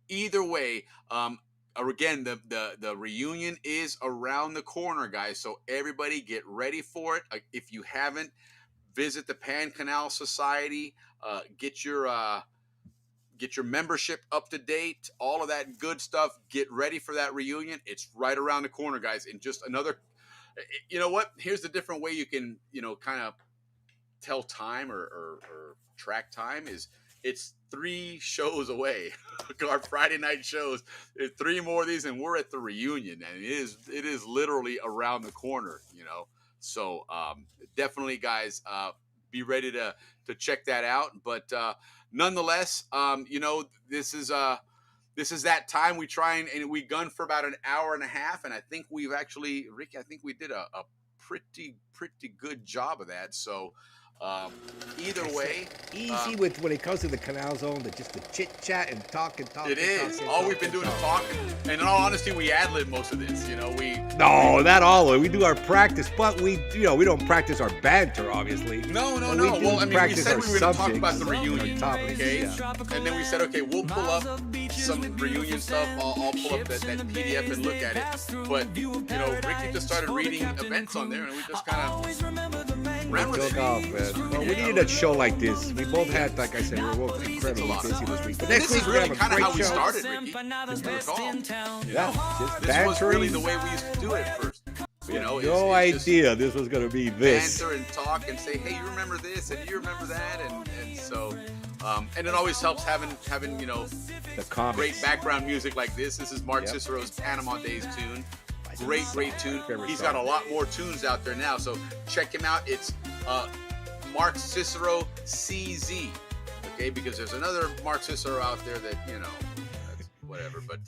either way, again, the reunion is around the corner, guys. So everybody get ready for it. If you haven't, visit the Pan Canal Society. Get your membership up to date. All of that good stuff. Get ready for that reunion. It's right around the corner, guys. And just another. You know what? Here's the different way you can kind of tell time or track time is it's 3 shows away. Our Friday night shows. There's 3 more of these, and we're at the reunion, and it is literally around the corner. So definitely, guys, be ready to check that out. But nonetheless, this is that time we try and we gun for about an hour and a half, and I think we've actually, Ricky, I think we did a pretty good job of that. So either way, Easy when it comes to the Canal Zone, just the chit chat and talk and talk. it and is talk and all talk we've been and doing is talk. talking. And in all honesty, we ad-lib most of this. No, not all of it. We do our practice, but we don't practice our banter, obviously. No. But we do Well, I mean, we practice said our we were going to talk subjects, about the reunion, topics, okay? yeah. And then we said, okay, we'll pull up some reunion stuff. I'll pull up that PDF and look at it. But Ricky just started reading events on there, and we just kind of ran with Joke it. off, man. Well, we needed a show like this. We both had, like I said, we were both incredibly busy this week. But next This week is we're really gonna have kind a of great how we show. started, Ricky. If you recall. Yeah, just This was really bantering. the way we used to do it at first. No it's just idea this was gonna be this. banter and talk and say, hey, you remember this and you remember that, and so and it always helps having The comics. great background music like this. This is Mark Yep. Cicero's Panama Days tune. Great tune. Favorite He's song. got a lot more tunes out there now, so check him out. It's Mark Cicero CZ. Okay, because there's another Mark Cicero out there that that's whatever, but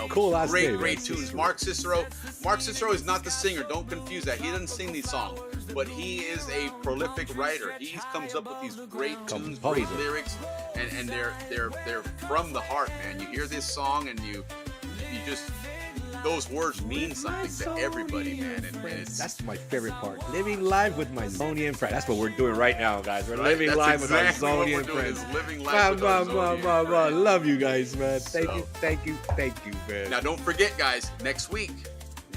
Cool last great name, man, tunes. Cicero. Mark Cicero is not the singer. Don't confuse that. He doesn't sing these songs, but he is a prolific writer. He comes up with these great tunes, great Composer. lyrics, and they're from the heart, man. You hear this song and you just those words mean something to everybody, man. And it's That's my favorite part. Living live with my Zonian friend. That's what we're doing right now, guys. We're right? living That's live exactly with our what we're Zonian doing, friends. is living life with our Zonian. Love you guys, man. Thank So- you, man. Now, don't forget, guys, next week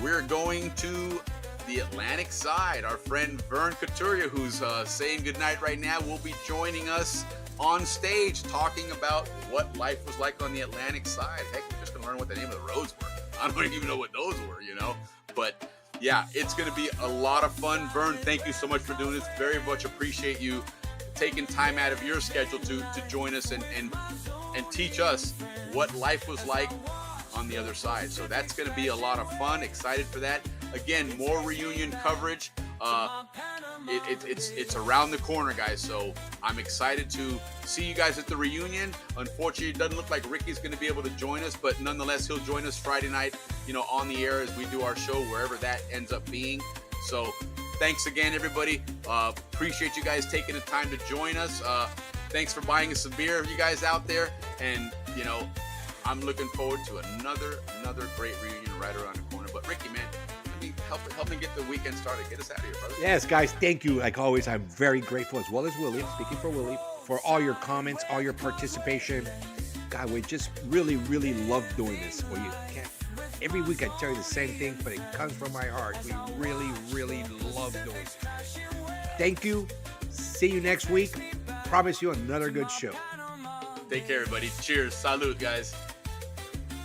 we're going to the Atlantic side. Our friend Vern Couturier, who's saying goodnight right now, will be joining us on stage talking about what life was like on the Atlantic side. Heck, we're just gonna learn what the name of the roads were. I don't even know what those were, you know. But yeah, it's gonna be a lot of fun. Vern, thank you so much for doing this. Very much appreciate you taking time out of your schedule to join us and teach us what life was like on the other side. So that's going to be a lot of fun. Excited for that. Again, more reunion coverage. It's around the corner, guys. So I'm excited to see you guys at the reunion. Unfortunately, it doesn't look like Ricky's going to be able to join us, but nonetheless, he'll join us Friday night, on the air as we do our show, wherever that ends up being. So thanks again, everybody. Appreciate you guys taking the time to join us. Thanks for buying us some beer, you guys out there. And, I'm looking forward to another great reunion right around the corner. But Ricky, man, help me get the weekend started. Get us out of here, brother. Yes, guys, thank you. Like always, I'm very grateful, as well as Willie, speaking for Willie, for all your comments, all your participation. God, we just really, really love doing this. Well, you can't. Every week I tell you the same thing, but it comes from my heart. We really, really love doing it. Thank you. See you next week. Promise you another good show. Take care, everybody. Cheers. Salud, guys.